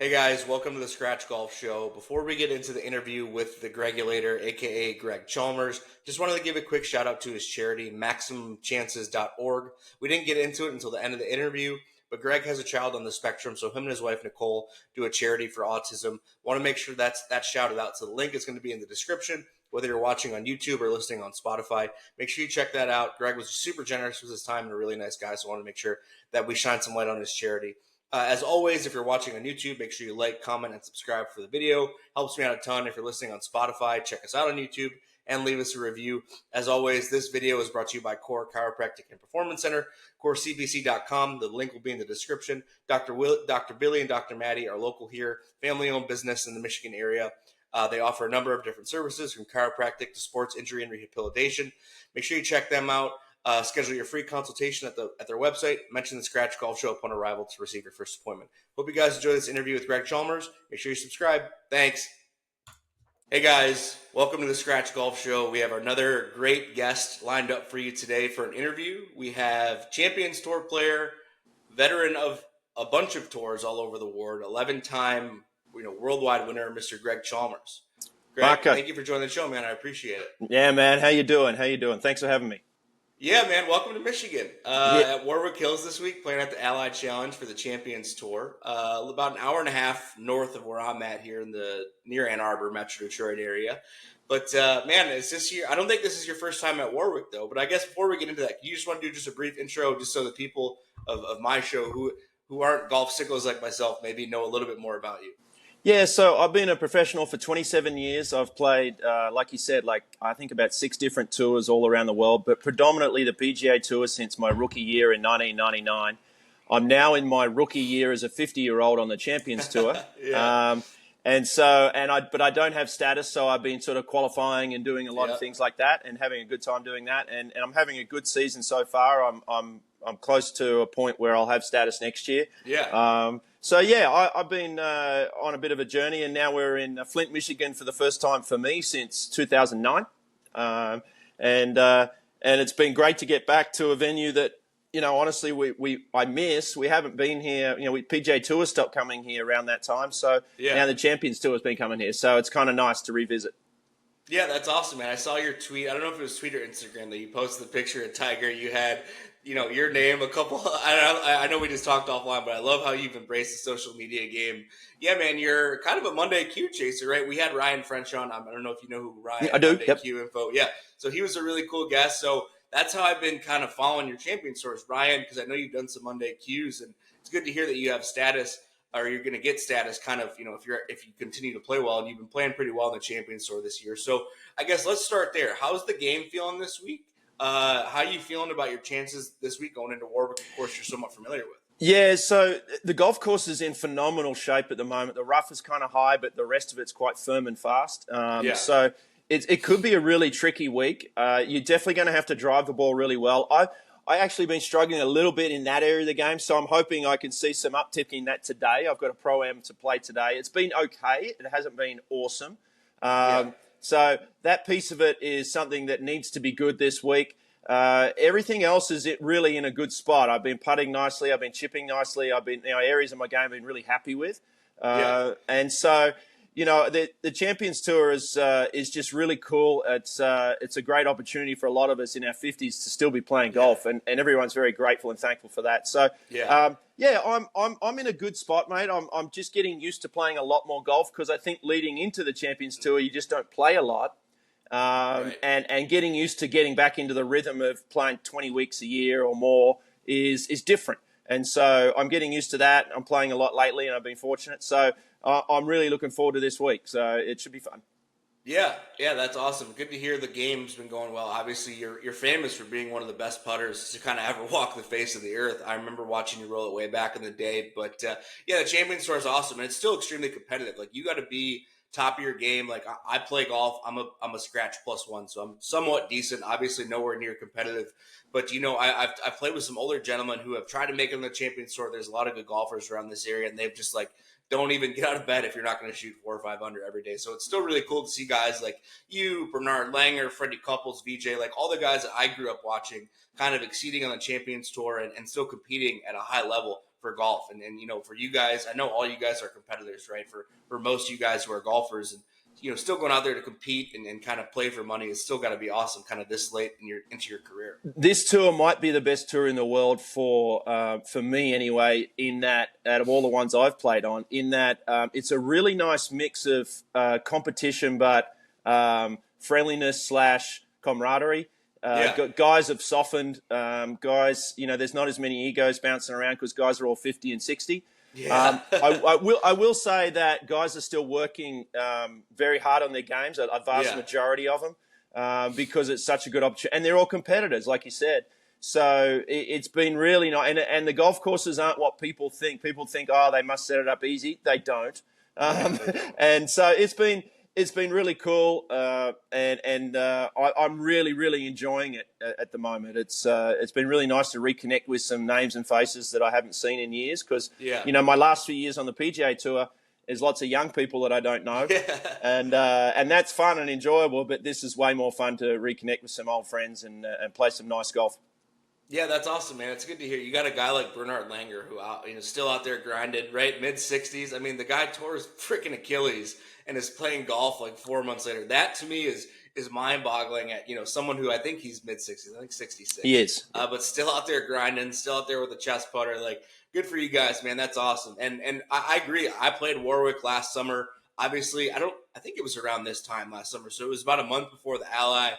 Hey guys, welcome to the Scratch Golf Show. Before we get into the interview with the Gregulator, aka Greg Chalmers, just wanted to give a quick shout out to his charity, MaximumChances.org. We didn't get into it until the end of the interview, but Greg has a child on the spectrum, so him and his wife Nicole do a charity for autism. Want to make sure that's shouted out. So the link is going to be in the description. Whether you're watching on YouTube or listening on Spotify, make sure you check that out. Greg was super generous with his time and a really nice guy, so I want to make sure that we shine some light on his charity. As always, if you're watching on YouTube, make sure you like, comment, and subscribe for the video. Helps me out a ton. If you're listening on Spotify, check us out on YouTube and leave us a review. As always, this video is brought to you by Core Chiropractic and Performance Center, CoreCPC.com. The link will be in the description. Dr. Billy and Dr. Maddie are local here, family-owned business in the Michigan area. They offer a number of different services from chiropractic to sports injury and rehabilitation. Make sure you check them out. Schedule your free consultation at their website. Mention the Scratch Golf Show upon arrival to receive your first appointment. Hope you guys enjoy this interview with Greg Chalmers. Make sure you subscribe. Thanks. Hey guys, welcome to the Scratch Golf Show. We have another great guest lined up for you today for an interview. We have Champions Tour player, veteran of a bunch of tours all over the world, 11-time worldwide winner, Mr. Greg Chalmers. Greg, Marco, thank you for joining the show, man. I appreciate it. Yeah, man. How you doing? Thanks for having me. Yeah, man. Welcome to Michigan. At Warwick Hills this week, playing at the Allied Challenge for the Champions Tour. About an hour and a half north of where I'm at here in the near Ann Arbor, Metro Detroit area. But, man, is this year? I don't think this is your first time at Warwick, though. But I guess before we get into that, you just want to do just a brief intro just so the people of my show who aren't golf sickos like myself maybe know a little bit more about you. Yeah, so I've been a professional for 27 years. I've played, like you said, I think about 6 different tours all around the world, but predominantly the PGA Tour since my rookie year in 1999. I'm now in my rookie year as a 50-year-old on the Champions Tour. Yeah. But I don't have status, so I've been sort of qualifying and doing a lot of things like that and having a good time doing that. And I'm having a good season so far. I'm close to a point where I'll have status next year. Yeah. I've been on a bit of a journey, and now we're in Flint, Michigan for the first time for me since 2009. And it's been great to get back to a venue that, honestly, I miss. We haven't been here. PGA Tour stopped coming here around that time. So now the Champions Tour has been coming here. So it's kind of nice to revisit. Yeah, that's awesome, man. I saw your tweet. I don't know if it was tweet or Instagram that you posted the picture of Tiger. You had, your name, a couple. I know we just talked offline, but I love how you've embraced the social media game. Yeah, man, you're kind of a Monday Q chaser, right? We had Ryan French on. I don't know if you know who Ryan. I do. Monday Q info. Yeah, so he was a really cool guest. So that's how I've been kind of following your champion source, Ryan, because I know you've done some Monday Qs, and it's good to hear that you have status. Or you're going to get status kind of, if you continue to play well, and you've been playing pretty well in the Champions Tour this year. So I guess let's start there. How's the game feeling this week? How are you feeling about your chances this week going into Warwick? Of course, you're somewhat familiar with. Yeah, so the golf course is in phenomenal shape at the moment. The rough is kind of high, but the rest of it's quite firm and fast. So it could be a really tricky week. You're definitely going to have to drive the ball really well. I actually been struggling a little bit in that area of the game, so I'm hoping I can see some uptick in that today. I've got a Pro-Am to play today. It's been okay. It hasn't been awesome. So that piece of it is something that needs to be good this week. Everything else is really in a good spot. I've been putting nicely. I've been chipping nicely. I've been areas of my game I've been really happy with. And so, the Champions Tour is just really cool. It's a great opportunity for a lot of us in our 50s to still be playing golf, and everyone's very grateful and thankful for that. So I'm in a good spot, mate. I'm just getting used to playing a lot more golf because I think leading into the Champions Tour, you just don't play a lot. And getting used to getting back into the rhythm of playing 20 weeks a year or more is different. And so I'm getting used to that. I'm playing a lot lately, and I've been fortunate. So I'm really looking forward to this week. So it should be fun. Yeah, that's awesome. Good to hear the game's been going well. Obviously, you're famous for being one of the best putters to kind of ever walk the face of the earth. I remember watching you roll it way back in the day. But, the Champions Tour is awesome, and it's still extremely competitive. Like, you got to be top of your game. Like, I play golf. I'm a scratch +1, so I'm somewhat decent. Obviously, nowhere near competitive. But, I've played with some older gentlemen who have tried to make it on the Champions Tour. There's a lot of good golfers around this area, and they've just, don't even get out of bed if you're not going to shoot 4 or 5 under every day. So it's still really cool to see guys like you, Bernard Langer, Freddie Couples, VJ, all the guys that I grew up watching kind of exceeding on the Champions Tour and still competing at a high level golf. And for you guys, I know all you guys are competitors, right? For most of you guys who are golfers, and still going out there to compete and kind of play for money is still got to be awesome kind of this late into your career. This tour might be the best tour in the world for me anyway, in that out of all the ones I've played on, in that it's a really nice mix of competition but friendliness / camaraderie. Guys have softened. Guys, there's not as many egos bouncing around because guys are all 50 and 60. Yeah. I will say that guys are still working very hard on their games, a vast majority of them, because it's such a good opportunity. And they're all competitors, like you said. So it's been really nice. And the golf courses aren't what people think. People think, oh, they must set it up easy. They don't. And so it's been really cool, and I'm really, really enjoying it at the moment. It's been really nice to reconnect with some names and faces that I haven't seen in years because, my last few years on the PGA Tour, there's lots of young people that I don't know, and that's fun and enjoyable, but this is way more fun to reconnect with some old friends and play some nice golf. Yeah, that's awesome, man. It's good to hear. You got a guy like Bernard Langer who, still out there grinded, right? Mid-60s. I mean, the guy tore his freaking Achilles and is playing golf like 4 months later. That to me is mind-boggling at, someone who I think he's mid-60s. I think 66. He is. But still out there grinding, still out there with a chest putter. Like, good for you guys, man. That's awesome. And I agree. I played Warwick last summer. Obviously, I think it was around this time last summer. So it was about a month before the Ally.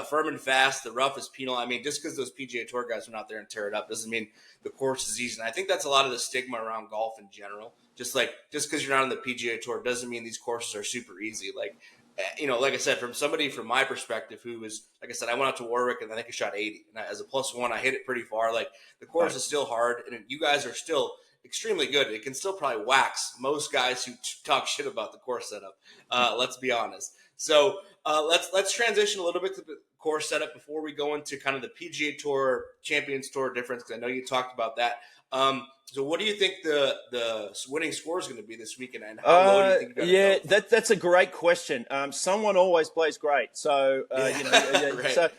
Firm and fast, the rough is penal. I mean, just because those PGA Tour guys went out there and tear it up doesn't mean the course is easy. And I think that's a lot of the stigma around golf in general. Just because you're not on the PGA Tour doesn't mean these courses are super easy. Like I said, from my perspective, who was, like I said, I went out to Warwick and I think I shot 80. And as a +1, I hit it pretty far. Like, the course is still hard, and you guys are still extremely good. It can still probably wax most guys who talk shit about the course setup. Let's be honest. So let's transition a little bit to the course setup before we go into kind of the PGA Tour, Champions Tour difference, because I know you talked about that. So what do you think the winning score is going to be this weekend, and how low do you think you're going to go? That's a great question. Someone always plays great, so right. So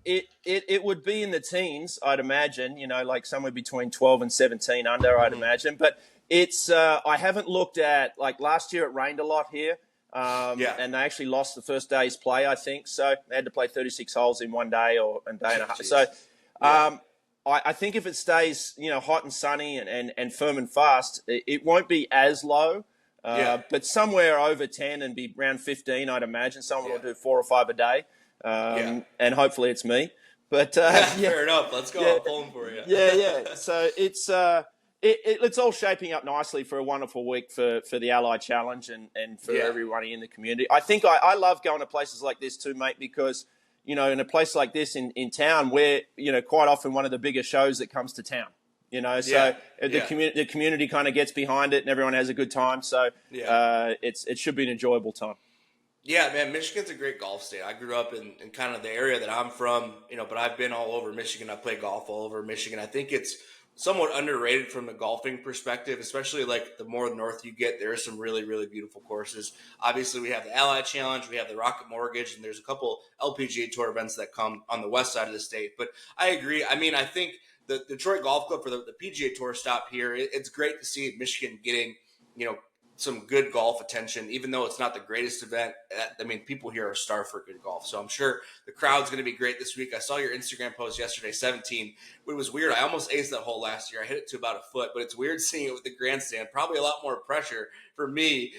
it would be in the teens, I'd imagine. Like somewhere between 12 and 17 under, I'd imagine. But it's I haven't looked at, like, last year it rained a lot here. And they actually lost the first day's play, I think. So they had to play 36 holes in one day or a day and a half. So I think if it stays, hot and sunny and firm and fast, it won't be as low. But somewhere over 10 and be around 15, I'd imagine. Someone will do 4 or 5 a day. And hopefully it's me. But fair enough. Let's go. I'm pulling for you. So it's all shaping up nicely for a wonderful week for the Allied Challenge and for everybody in the community. I think I love going to places like this too, mate, because, in a place like this in town, we're, quite often one of the bigger shows that comes to town. The community kind of gets behind it and everyone has a good time. So it should be an enjoyable time. Yeah, man, Michigan's a great golf state. I grew up in kind of the area that I'm from, but I've been all over Michigan. I play golf all over Michigan. I think it's somewhat underrated from the golfing perspective, especially like the more north you get, there are some really, really beautiful courses. Obviously, we have the Allied Challenge, we have the Rocket Mortgage, and there's a couple LPGA Tour events that come on the west side of the state. But I agree. I mean, I think the Detroit Golf Club for the PGA Tour stop here, it's great to see Michigan getting, some good golf attention, even though it's not the greatest event. I mean, people here are starved for good golf. So I'm sure the crowd's going to be great this week. I saw your Instagram post yesterday, 17. It was weird. I almost aced that hole last year. I hit it to about a foot, but it's weird seeing it with the grandstand. Probably a lot more pressure for me,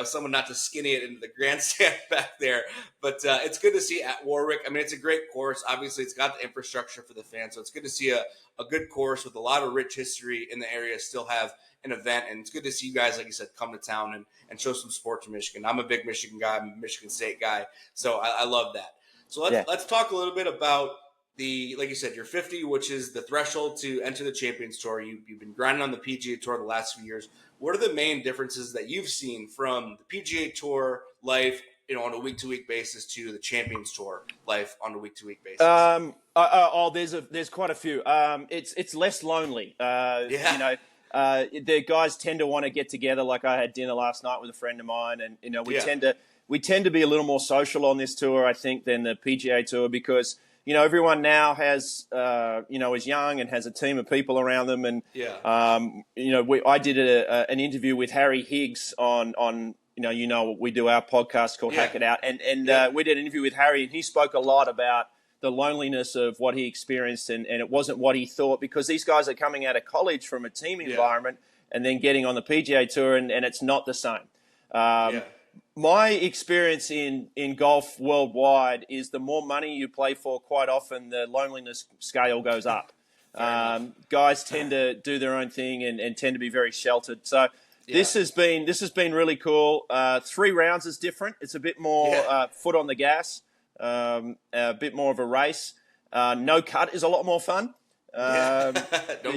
someone not to skinny it into the grandstand back there. But it's good to see at Warwick. I mean, it's a great course. Obviously, it's got the infrastructure for the fans. So it's good to see a good course with a lot of rich history in the area still have an event, and it's good to see you guys, like you said, come to town and show some support to Michigan. I'm a big Michigan guy. I'm a Michigan State guy, so I love that. So let's talk a little bit about like you said, you're 50, which is the threshold to enter the Champions Tour. You've been grinding on the PGA Tour the last few years. What are the main differences that you've seen from the PGA Tour life, on a week-to-week basis to the Champions Tour life on a week-to-week basis? There's quite a few. It's less lonely. The guys tend to want to get together. Like, I had dinner last night with a friend of mine, and we tend to be a little more social on this tour, I think, than the PGA Tour, because everyone now has, is young and has a team of people around them. And, I did an interview with Harry Higgs on we do our podcast called Hack It Out. And we did an interview with Harry, and he spoke a lot about the loneliness of what he experienced, and it wasn't what he thought, because these guys are coming out of college from a team environment and then getting on the PGA Tour, and it's not the same. My experience in golf worldwide is the more money you play for, quite often the loneliness scale goes up. Guys tend to do their own thing and tend to be very sheltered. So this has been really cool. 3 rounds is different. It's a bit more foot on the gas, a bit more of a race. No cut is a lot more fun. Don't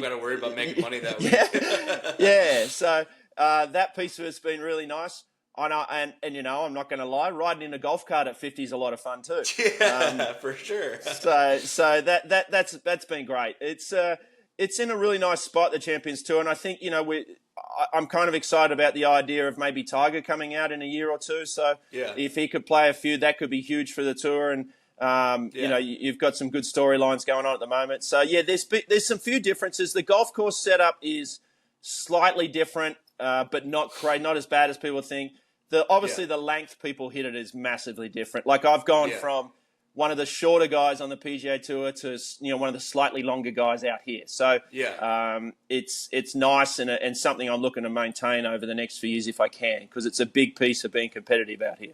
got to worry about making money that week. So that piece of it's been really nice. I'm not going to lie, riding in a golf cart at 50 is a lot of fun too. For sure. So that's been great. It's in a really nice spot, the Champions Tour, and I think I'm kind of excited about the idea of maybe Tiger coming out in a year or two. So if he could play a few, that could be huge for the tour. And you've got some good storylines going on at the moment. So there's some few differences. The golf course setup is slightly different, but not as bad as people think. The length people hit it is massively different. Like I've gone from one of the shorter guys on the PGA Tour to one of the slightly longer guys out here. So it's nice and something I'm looking to maintain over the next few years if I can, because it's a big piece of being competitive out here.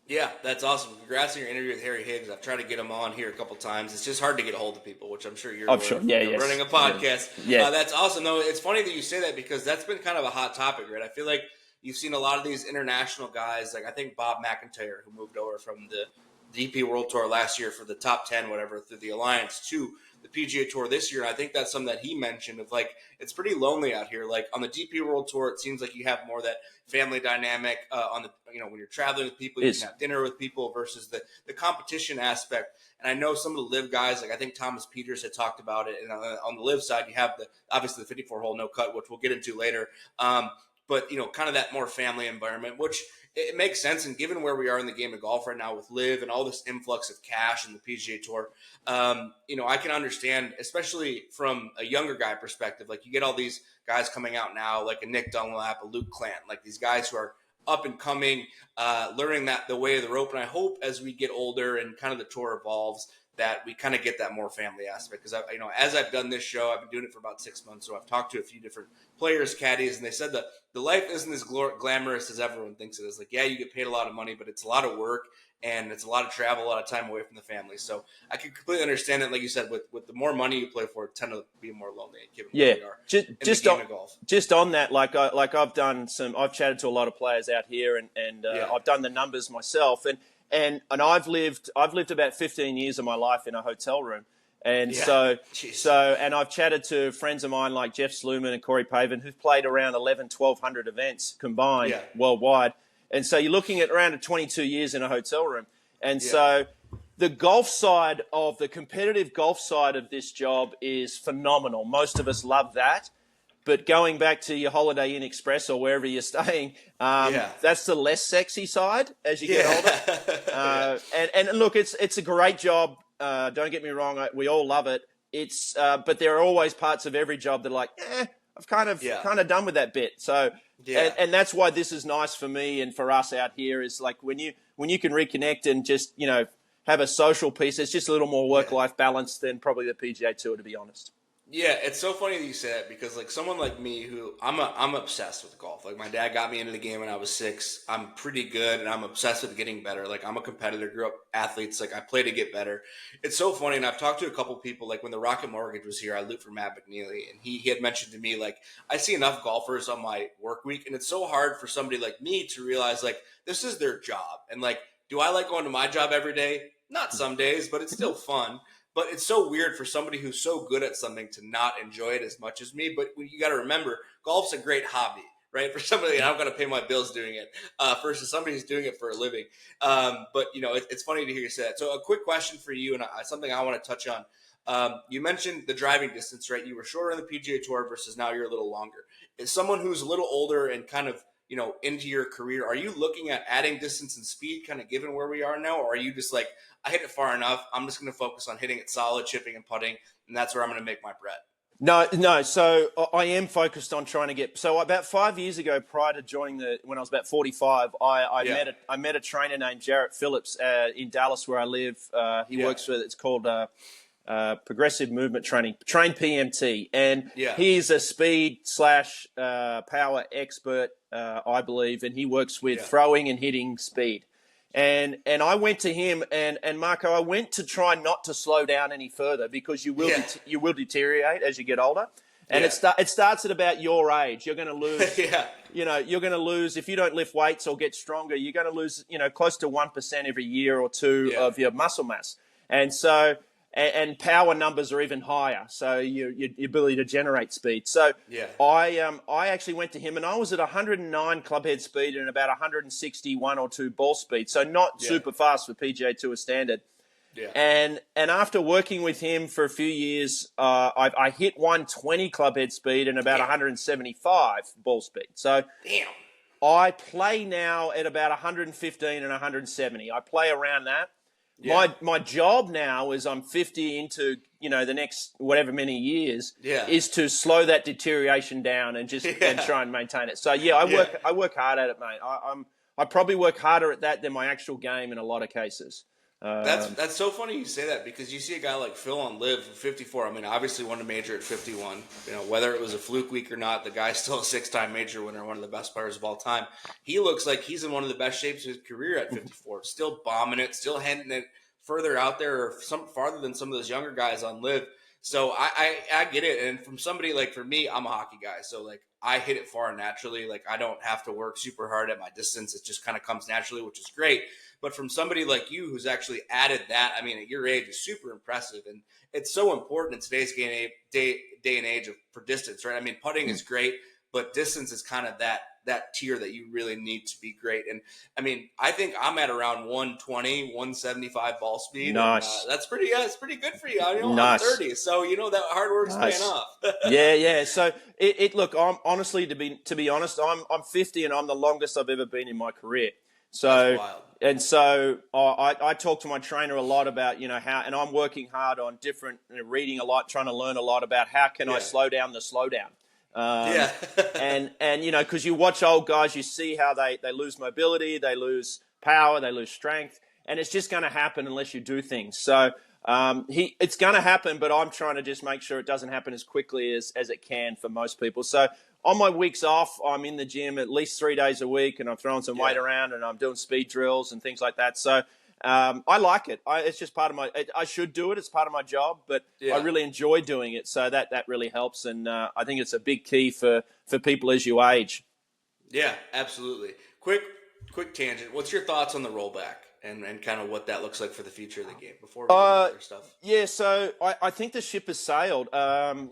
Yeah, that's awesome. Congrats on your interview with Harry Higgs. I've tried to get him on here a couple times. It's just hard to get a hold of people, which I'm sure you're sure. Running a podcast. That's awesome. Though it's funny that you say that, because that's been kind of a hot topic, right? I feel like you've seen a lot of these international guys, like I think Bob McIntyre, who moved over from the DP World Tour last year for the top 10, whatever, through the Alliance to the PGA Tour this year. And I think that's something that he mentioned of like, it's pretty lonely out here. Like on the DP World Tour, it seems like you have more of that family dynamic on the, when you're traveling with people, you can have dinner with people versus the competition aspect. And I know some of the live guys, like I think Thomas Peters had talked about it. And on the live side, you have obviously the 54-hole no cut, which we'll get into later. But, kind of that more family environment, which it makes sense. And given where we are in the game of golf right now with live and all this influx of cash in the PGA Tour, I can understand, especially from a younger guy perspective, like you get all these guys coming out now, like a Nick Dunlap, a Luke Clanton, like these guys who are up and coming, learning the way of the rope. And I hope as we get older and kind of the tour evolves, that we kind of get that more family aspect. Because as I've done this show, I've been doing it for about 6 months, so I've talked to a few different players, caddies, and they said that the life isn't as glamorous as everyone thinks it is. Like, yeah, you get paid a lot of money, but it's a lot of work and it's a lot of travel, a lot of time away from the family. So I can completely understand it. Like you said, with the more money you play for, it tend to be more lonely. Given where we are just in the game of golf. Just on that, I've chatted to a lot of players out here, and I've done the numbers myself, and I've lived about 15 years of my life in a hotel room. And and I've chatted to friends of mine like Jeff Sluman and Corey Pavan, who've played around 1,200 events combined worldwide. And so you're looking at around 22 years in a hotel room. And so the golf side of the competitive golf side of this job is phenomenal. Most of us love that. But going back to your Holiday Inn Express or wherever you're staying, that's the less sexy side as you get older. And look, it's a great job. Don't get me wrong, we all love it. It's but there are always parts of every job that are like, I've kind of done with that bit. So and that's why this is nice for me and for us out here, is like when you can reconnect and just have a social piece. It's just a little more work-life balance than probably the PGA Tour, to be honest. Yeah, it's so funny that you say that, because like someone like me who I'm obsessed with golf. Like my dad got me into the game when I was 6. I'm pretty good and I'm obsessed with getting better. Like I'm a competitor, grew up athletes. Like I play to get better. It's so funny. And I've talked to a couple people, like when the Rocket Mortgage was here, I lived for Matt McNeely, and he had mentioned to me, like, I see enough golfers on my work week, and it's so hard for somebody like me to realize like this is their job. And like, do I like going to my job every day? Not some days, but it's still fun. But it's so weird for somebody who's so good at something to not enjoy it as much as me. But you got to remember, golf's a great hobby, right? For somebody, I'm going to pay my bills doing it versus somebody who's doing it for a living. But, it's funny to hear you say that. So a quick question for you, and something I want to touch on. You mentioned the driving distance, right? You were shorter on the PGA Tour versus now you're a little longer. As someone who's a little older and kind of, into your career, are you looking at adding distance and speed kind of given where we are now? Or are you just like, I hit it far enough, I'm just going to focus on hitting it solid, chipping and putting, and that's where I'm going to make my bread? No. So I am focused on trying to get. So about 5 years ago, prior to joining when I was about 45, I met a trainer named Jarrett Phillips in Dallas, where I live. He works with. It's called Progressive Movement Training, Train PMT, and he's a speed / power expert, I believe, and he works with throwing and hitting speed. And I went to him, and Marco, I went to try not to slow down any further, because you will deteriorate as you get older, and it starts at about your age. You're going to lose, you're going to lose if you don't lift weights or get stronger. You're going to lose, close to 1% every year or two of your muscle mass, and so. And power numbers are even higher, so your ability to generate speed. So I actually went to him, and I was at 109 clubhead speed and about 161 or 2 ball speed, so not super fast for PGA Tour standard. Yeah. And after working with him for a few years, I hit 120 clubhead speed and about 175 ball speed. So I play now at about 115 and 170. I play around that. Yeah. My job now is I'm 50 into, the next whatever many years is to slow that deterioration down and just and try and maintain it. So I work hard at it, mate. I probably work harder at that than my actual game in a lot of cases. That's so funny you say that, because you see a guy like Phil on Live 54. I mean, obviously won a major at 51. Whether it was a fluke week or not, the guy's still a 6-time major winner, one of the best players of all time. He looks like he's in one of the best shapes of his career at 54. Still bombing it, still handing it further out there, or farther than some of those younger guys on Live. So I get it. And from somebody like, for me, I'm a hockey guy, so like I hit it far naturally. Like I don't have to work super hard at my distance. It just kind of comes naturally, which is great. But from somebody like you who's actually added that, I mean, at your age, is super impressive. And it's so important in today's day and age for distance, right? I mean, putting is great, but distance is kind of that tier that you really need to be great. And I mean, I think I'm at around 120, 175 ball speed. Nice. And, that's pretty good for you. Nice. I'm 30, so that hard work's paying off. Yeah. So look, I'm honestly, to be honest, I'm 50 and I'm the longest I've ever been in my career. So, and so I talk to my trainer a lot about, how, and I'm working hard on different, reading a lot, trying to learn a lot about how can I slow down the slowdown. And because you watch old guys, you see how they lose mobility, they lose power, they lose strength, and it's just going to happen unless you do things. So it's going to happen, but I'm trying to just make sure it doesn't happen as quickly as it can for most people. So on my weeks off, I'm in the gym at least 3 days a week, and I'm throwing some weight around, and I'm doing speed drills and things like that. So I like it. It's just part of I should do it. It's part of my job, but I really enjoy doing it. So that really helps. And I think it's a big key for people as you age. Yeah, absolutely. Quick tangent. What's your thoughts on the rollback and kind of what that looks like for the future of the game before we get into other stuff? Yeah, so I think the ship has sailed. And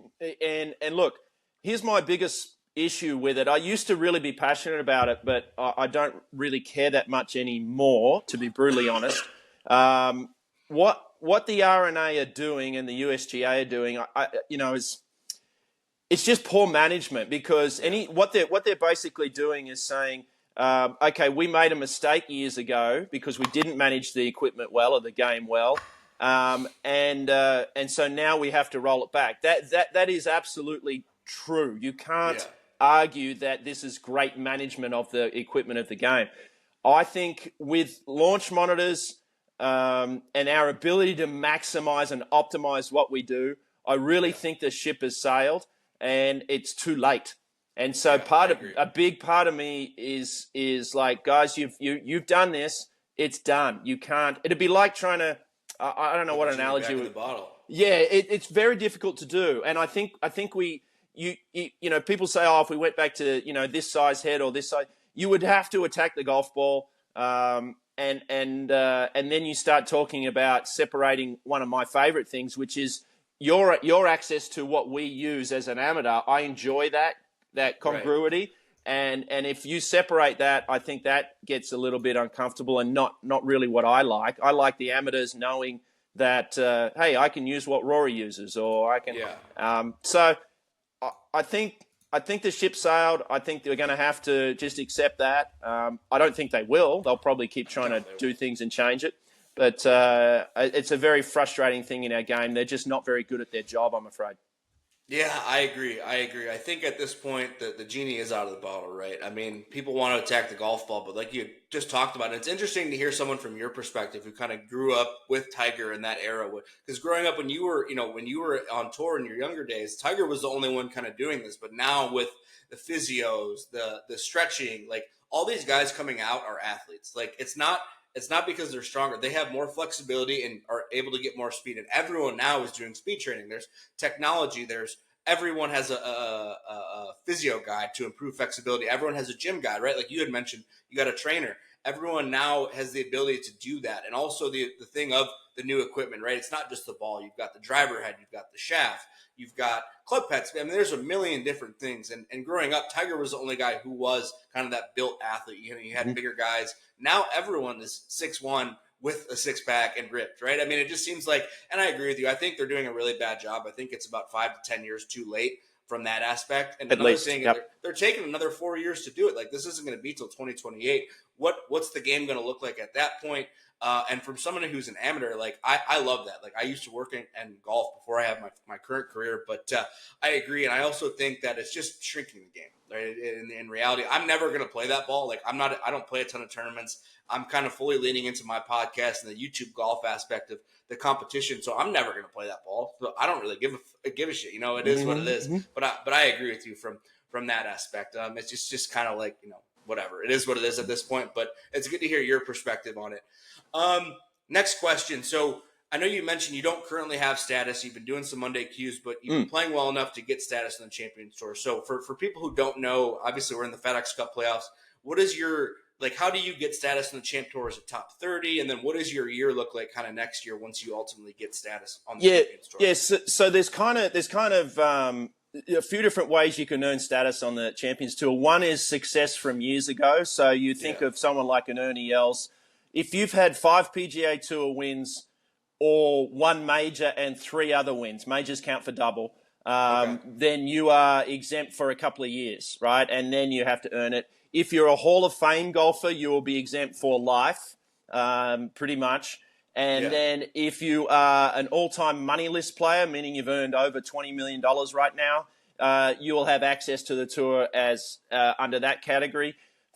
look, here's my biggest issue with it. I used to really be passionate about it, but I don't really care that much anymore, to be brutally honest. What the RNA are doing and the USGA are doing, it's just poor management, because what they're basically doing is saying, okay, we made a mistake years ago because we didn't manage the equipment well or the game well, and so now we have to roll it back. That is absolutely true. You can't argue that this is great management of the equipment of the game. I think with launch monitors and our ability to maximize and optimize what we do, I really think the ship has sailed, and it's too late. And so a big part of me is like, guys, you've done this. It's done. You can't. It'd be like trying to. I don't know what analogy would. Yeah, it's very difficult to do, and I think we. People say, if we went back to, this size head or this size, you would have to attack the golf ball. And then you start talking about separating one of my favorite things, which is your access to what we use as an amateur. I enjoy that congruity. Right. And if you separate that, I think that gets a little bit uncomfortable and not really what I like. I like the amateurs knowing that, hey, I can use what Rory uses, or I can. Yeah. So I think I think the ship sailed. I think they're going to have to just accept that. I don't think they will. They'll probably keep trying to do things and change it. But it's a very frustrating thing in our game. They're just not very good at their job, I'm afraid. Yeah, I agree. I think at this point the genie is out of the bottle, right? I mean, people want to attack the golf ball, but like you just talked about, it's interesting to hear someone from your perspective who kind of grew up with Tiger in that era. Because growing up when you were on tour in your younger days, Tiger was the only one kind of doing this. But now with the physios, the stretching, like all these guys coming out are athletes. Like it's not because they're stronger. They have more flexibility and are able to get more speed. And everyone now is doing speed training. There's technology. Everyone has a physio guide to improve flexibility. Everyone has a gym guide, right? Like you had mentioned, you got a trainer. Everyone now has the ability to do that. And also the thing of the new equipment, right? It's not just the ball. You've got the driver head. You've got the shaft. You've got club pets. I mean, there's a million different things. And growing up, Tiger was the only guy who was kind of that built athlete. You had bigger guys. Now everyone is 6'1", with a six-pack and ripped, right? I mean, it just seems like, and I agree with you, I think they're doing a really bad job. I think it's about 5 to 10 years too late from that aspect. And At another least, thing, yep. they're taking another 4 years to do it. Like, this isn't going to be till 2028. What's the game going to look like at that point? And from someone who's an amateur, like, I love that. Like, I used to work in golf before I have my current career, but I agree. And I also think that it's just shrinking the game, right? In reality, I'm never going to play that ball. Like, I don't play a ton of tournaments. I'm kind of fully leaning into my podcast and the YouTube golf aspect of the competition. So I'm never going to play that ball. So I don't really give a shit. You know, it is what it is. But I agree with you from that aspect. It's just kind of like, whatever. It is what it is at this point. But it's good to hear your perspective on it. Next question. So I know you mentioned you don't currently have status. You've been doing some Monday Qs, but you've been playing well enough to get status on the Champions Tour. So for people who don't know, obviously we're in the FedEx Cup playoffs. What is your how do you get status on the Champ Tour as a top 30? And then what does your year look like kind of next year once you ultimately get status on the Champions Tour? Yes. So there's kind of a few different ways you can earn status on the Champions Tour. One is success from years ago. So you think of someone like an Ernie Els. If you've had 5 PGA Tour wins or 1 major and 3 other wins, majors count for double, then you are exempt for a couple of years, right? And then you have to earn it. If you're a Hall of Fame golfer, you will be exempt for life, pretty much. And then if you are an all-time money list player, meaning you've earned over $20 million right now, you will have access to the tour as under that category.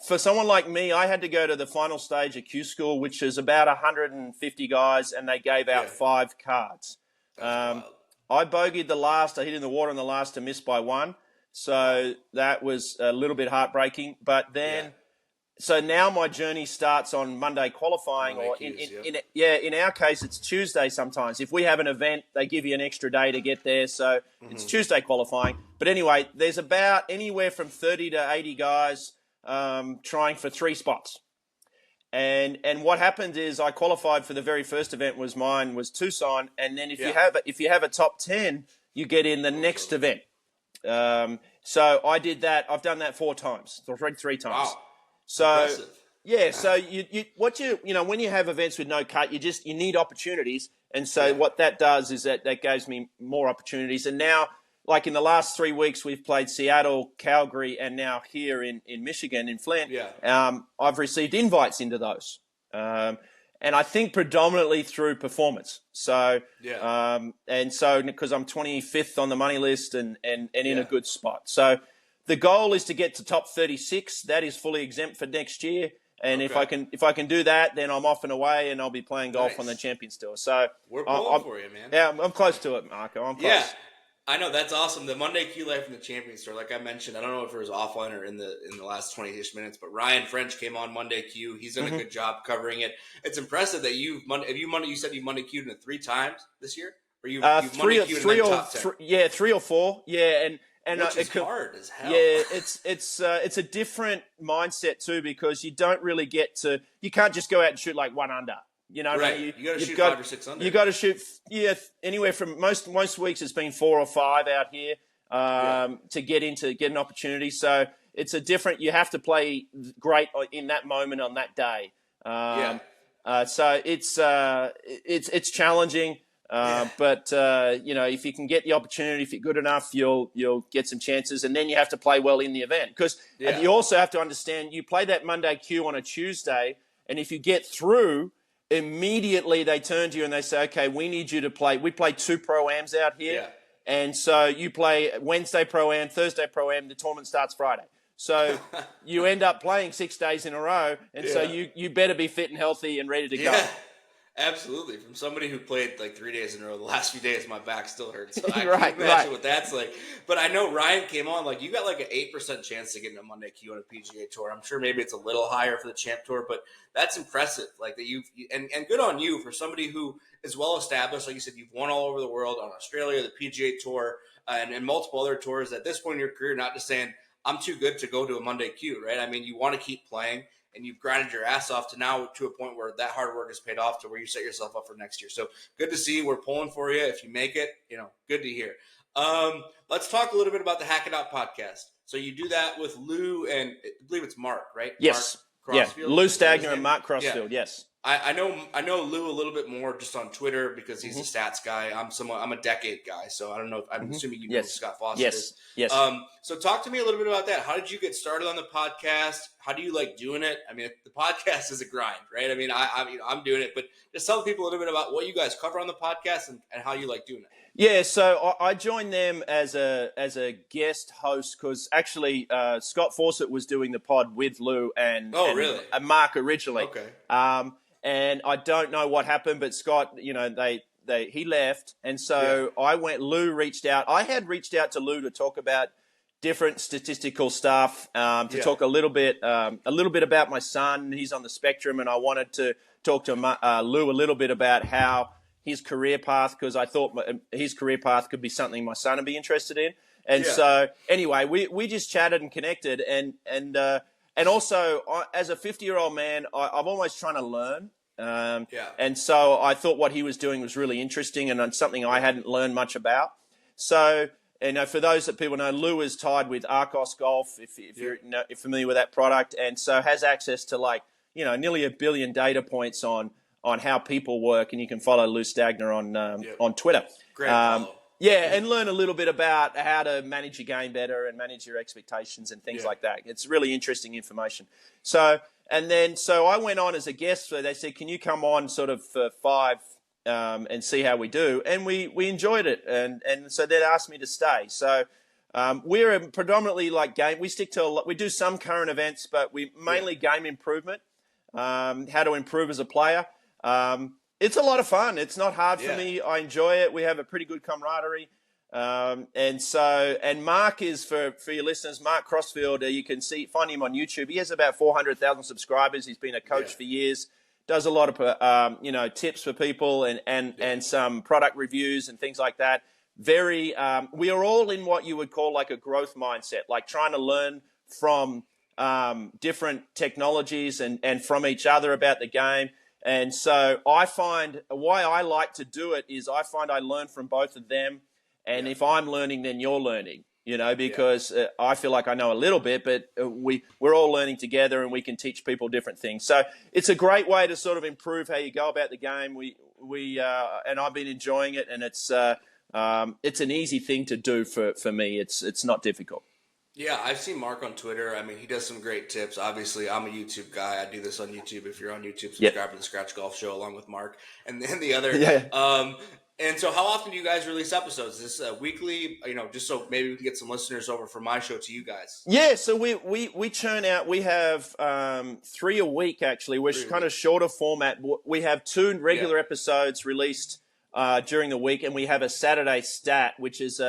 For someone like me, I had to go to the final stage of Q School, which is about 150 guys, and they gave out 5 cards. I bogeyed the last. I hit in the water in the last to miss by 1. So that was a little bit heartbreaking. But then, so now my journey starts on Monday qualifying, in our case, it's Tuesday sometimes. If we have an event, they give you an extra day to get there. So it's Tuesday qualifying. But anyway, there's about anywhere from 30 to 80 guys trying for 3 spots. And what happened is I qualified for the very first event was Tucson. And then if you have a top 10, you get in the next event. So I did that. I've done that 4 times, 3 times. Wow. So impressive. So when you have events with no cut, you need opportunities. And so what that does is that gives me more opportunities. And now, like in the last 3 weeks, we've played Seattle, Calgary, and now here in Michigan, in Flint. I've received invites into those. And I think predominantly through performance. So, because I'm 25th on the money list and in a good spot. So the goal is to get to top 36. That is fully exempt for next year. And if I can do that, then I'm off and away and I'll be playing golf on the Champions Tour. So we're pulling for you, man. Yeah, I'm close to it, Marco. I'm close. Yeah. I know, that's awesome. The Monday Q Life in the Champions Tour, like I mentioned, I don't know if it was offline or in the last 20-ish minutes, but Ryan French came on Monday Q. He's done a good job covering it. It's impressive that you said you Monday Q'd it 3 times this year, or you've Monday Q'd in the top 10? 3 or 4, and which is hard as hell. Yeah, it's a different mindset too, because you don't really you can't just go out and shoot like 1 under. You know, right. You got to shoot 5 or 6 under. You got to shoot, anywhere from most weeks it's been 4 or 5 out here to get an opportunity. So it's a different. You have to play great in that moment on that day. So it's challenging. But if you can get the opportunity, if you're good enough, you'll get some chances, and then you have to play well in the event. Because you also have to understand, you play that Monday queue on a Tuesday, and if you get through, immediately they turn to you and they say, okay, we need you to play. We play 2 Pro-Ams out here. Yeah. And so you play Wednesday Pro-Am, Thursday Pro-Am, the tournament starts Friday. So you end up playing 6 days in a row, and so you better be fit and healthy and ready to go. Absolutely. From somebody who played like 3 days in a row, the last few days my back still hurts. So I Right, can imagine what that's like. But I know Ryan came on, like you got like an 8% chance to get in a Monday queue on a PGA Tour. I'm sure maybe it's a little higher for the Champ Tour, but that's impressive. Like that and good on you for somebody who is well established. Like you said, you've won all over the world on Australia, the PGA Tour, and multiple other tours. At this point in your career, not just saying I'm too good to go to a Monday queue, right? I mean, you want to keep playing. And you've grinded your ass off to a point where that hard work has paid off to where you set yourself up for next year. So good to see. We're pulling for you. If you make it, good to hear. Let's talk a little bit about the Hack It Out podcast. So you do that with Lou and I believe it's Mark, right? Yes. Mark Crossfield. Lou Stagner and Mark Crossfield. Yes. I know Lou a little bit more just on Twitter because he's a stats guy. I'm a decade guy, so I don't know. I'm assuming you know who Scott Foster is. Yes. So talk to me a little bit about that. How did you get started on the podcast? How do you like doing it? I mean, the podcast is a grind, right? I mean, I'm doing it, but just tell people a little bit about what you guys cover on the podcast and how you like doing it. Yeah, so I joined them as a guest host because actually Scott Fawcett was doing the pod with Lou and Mark originally. Okay. And I don't know what happened, but Scott, he left, and so Lou reached out. I had reached out to Lou to talk about different statistical stuff, to talk a little bit about my son. He's on the spectrum, and I wanted to talk to Lou a little bit about how his career path, because I thought his career path could be something my son would be interested in. And so anyway, we just chatted and connected, and also as a 50-year-old man, I'm always trying to learn. And so I thought what he was doing was really interesting and something I hadn't learned much about. So, for those that people know, Lou is tied with Arcos Golf, if you're familiar with that product, and so has access to nearly 1 billion data points on how people work, and you can follow Lou Stagner on Twitter. Great follow. And learn a little bit about how to manage your game better and manage your expectations and things like that. It's really interesting information. So I went on as a guest. So they said, can you come on sort of for 5 and see how we do? And we enjoyed it. And so they asked me to stay. So we're predominantly like game. We do some current events, but we mainly game improvement, how to improve as a player. It's a lot of fun. It's not hard for me. I enjoy it. We have a pretty good camaraderie. And Mark is, for your listeners, Mark Crossfield, you can find him on YouTube. He has about 400,000 subscribers. He's been a coach for years, does a lot of, tips for people and some product reviews and things like that. We are all in what you would call like a growth mindset, like trying to learn from different technologies and from each other about the game. And so I find why I like to do it is I find I learn from both of them. And if I'm learning, then you're learning, because I feel like I know a little bit, but we're all learning together and we can teach people different things. So it's a great way to sort of improve how you go about the game. And I've been enjoying it, and it's an easy thing to do for me. It's not difficult. Yeah, I've seen Mark on Twitter. I mean, he does some great tips. Obviously, I'm a YouTube guy. I do this on YouTube. If you're on YouTube, subscribe to the Scratch Golf Show along with Mark. And then the other. And so how often do you guys release episodes? Is this weekly, just so maybe we can get some listeners over from my show to you guys? Yeah, so we churn out. We have 3 a week, actually. We're kind of shorter format. We have 2 regular episodes released during the week, and we have a Saturday stat, which is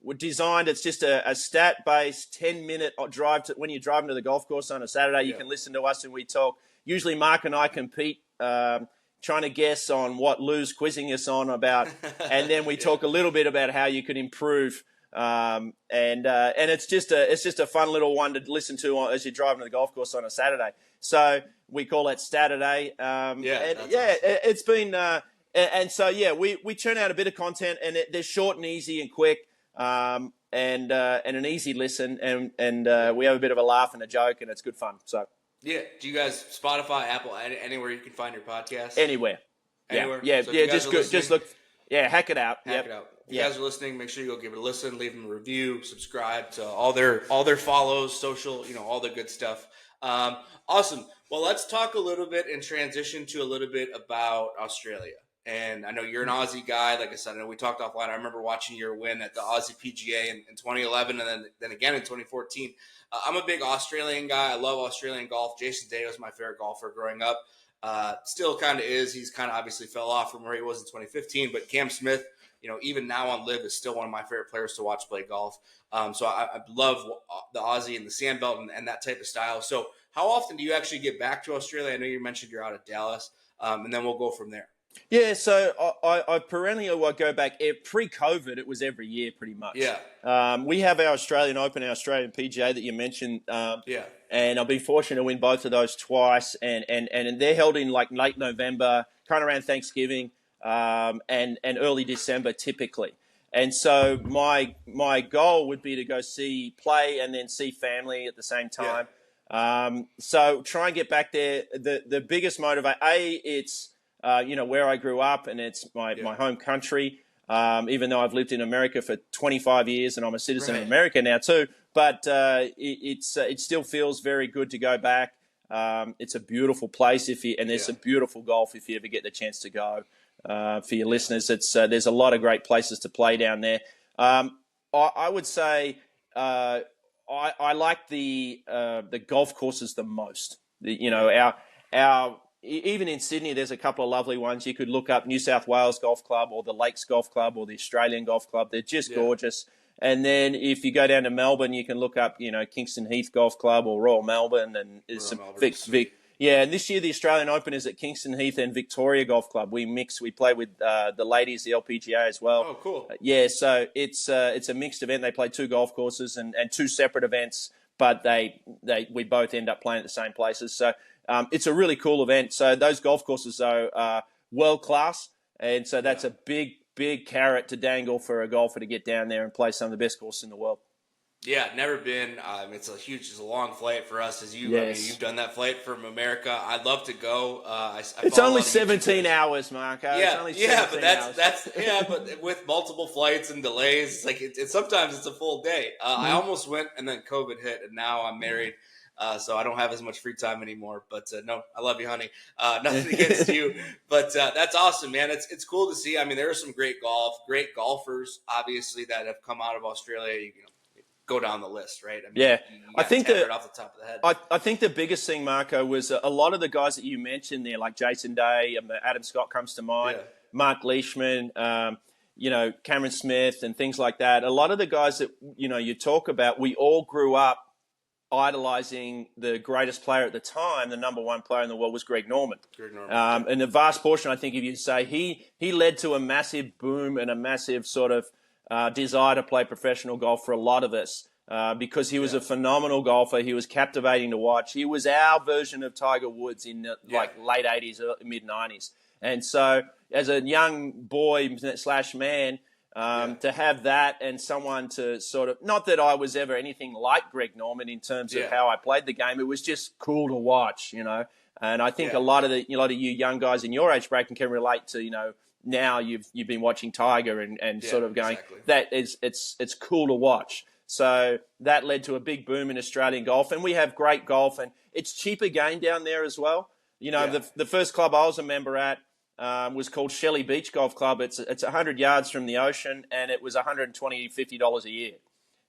we're designed. It's just a stat-based 10-minute drive when you're driving to the golf course on a Saturday. You can listen to us and we talk. Usually Mark and I compete, trying to guess on what Lou's quizzing us on about, and then we talk a little bit about how you can improve. And it's just a fun little one to listen to as you're driving to the golf course on a Saturday. So we call that Saturday. Awesome. It's been we churn out a bit of content, and they're short and easy and quick. And an easy listen, and we have a bit of a laugh and a joke, and it's good fun. So do you guys Spotify, Apple, anywhere you can find your podcast? Anywhere. Anywhere. Yeah. So Just look. Yeah, hack it out. Hack it out. If you guys are listening, make sure you go give it a listen, leave them a review, subscribe to all their follows, social, all the good stuff. Awesome. Well, let's talk a little bit and transition to a little bit about Australia. And I know you're an Aussie guy. Like I said, I know we talked offline. I remember watching your win at the Aussie PGA in 2011 and then again in 2014. I'm a big Australian guy. I love Australian golf. Jason Day was my favorite golfer growing up. Still kind of is. He's kind of obviously fell off from where he was in 2015. But Cam Smith, even now on LIV is still one of my favorite players to watch play golf. So I love the Aussie and the Sandbelt and that type of style. So how often do you actually get back to Australia? I know you mentioned you're out of Dallas, and then we'll go from there. Yeah, so I perennially will go back. Pre-COVID, it was every year pretty much. Yeah. We have our Australian Open, our Australian PGA that you mentioned. Yeah. And I've been fortunate to win both of those twice. And they're held in like late November, kind of around Thanksgiving, and early December typically. And so my goal would be to go play and then see family at the same time. Yeah. So try and get back there. The biggest motivator, it's where I grew up, and it's my home country, even though I've lived in America for 25 years and I'm a citizen of America now too. But it still feels very good to go back. It's a beautiful place there's some beautiful golf if you ever get the chance to go. For your listeners, there's a lot of great places to play down there. I would say I like the golf courses the most. Our even in Sydney, there's a couple of lovely ones. You could look up New South Wales Golf Club or the Lakes Golf Club or the Australian Golf Club. They're just gorgeous. And then if you go down to Melbourne, you can look up, Kingston Heath Golf Club or Royal Melbourne. And there's some and this year the Australian Open is at Kingston Heath and Victoria Golf Club. We play with the ladies, the LPGA as well. Oh, cool. So it's a mixed event. They play two golf courses and two separate events, but we both end up playing at the same places. So it's a really cool event. So those golf courses are world class, and so that's a big carrot to dangle for a golfer to get down there and play some of the best courses in the world. Yeah, never been. It's a long flight for us. You've done that flight from America. I'd love to go. It's only 17 hours, Marco. Yeah, it's only 17 hours. But with multiple flights and delays, it's like sometimes it's a full day. I almost went, and then COVID hit, and now I'm married. So I don't have as much free time anymore, but no, I love you, honey. Nothing against you, but that's awesome, man. It's cool to see. I mean, there are some great golfers, obviously, that have come out of Australia. Go down the list, right? I mean, I think right off the top of the head. I think the biggest thing, Marco, was a lot of the guys that you mentioned there, like Jason Day, Adam Scott comes to mind, Mark Leishman, Cameron Smith, and things like that. A lot of the guys that you talk about, we all grew up idolizing the greatest player at the time. The number one player in the world was Greg Norman. And the vast portion, I think, if you say he led to a massive boom and a massive sort of desire to play professional golf for a lot of us because he was a phenomenal golfer. He was captivating to watch. He was our version of Tiger Woods in late 80s, mid 90s. And so as a young boy / man, to have that and someone to sort of, not that I was ever anything like Greg Norman in terms of how I played the game. It was just cool to watch, and I think a lot of you young guys in your age bracket can relate to, now you've been watching Tiger and sort of going, that it's cool to watch. So that led to a big boom in Australian golf, and we have great golf, and it's cheap again down there as well. The first club I was a member at was called Shelley Beach Golf Club. It's 100 yards from the ocean, and it was $150 a year.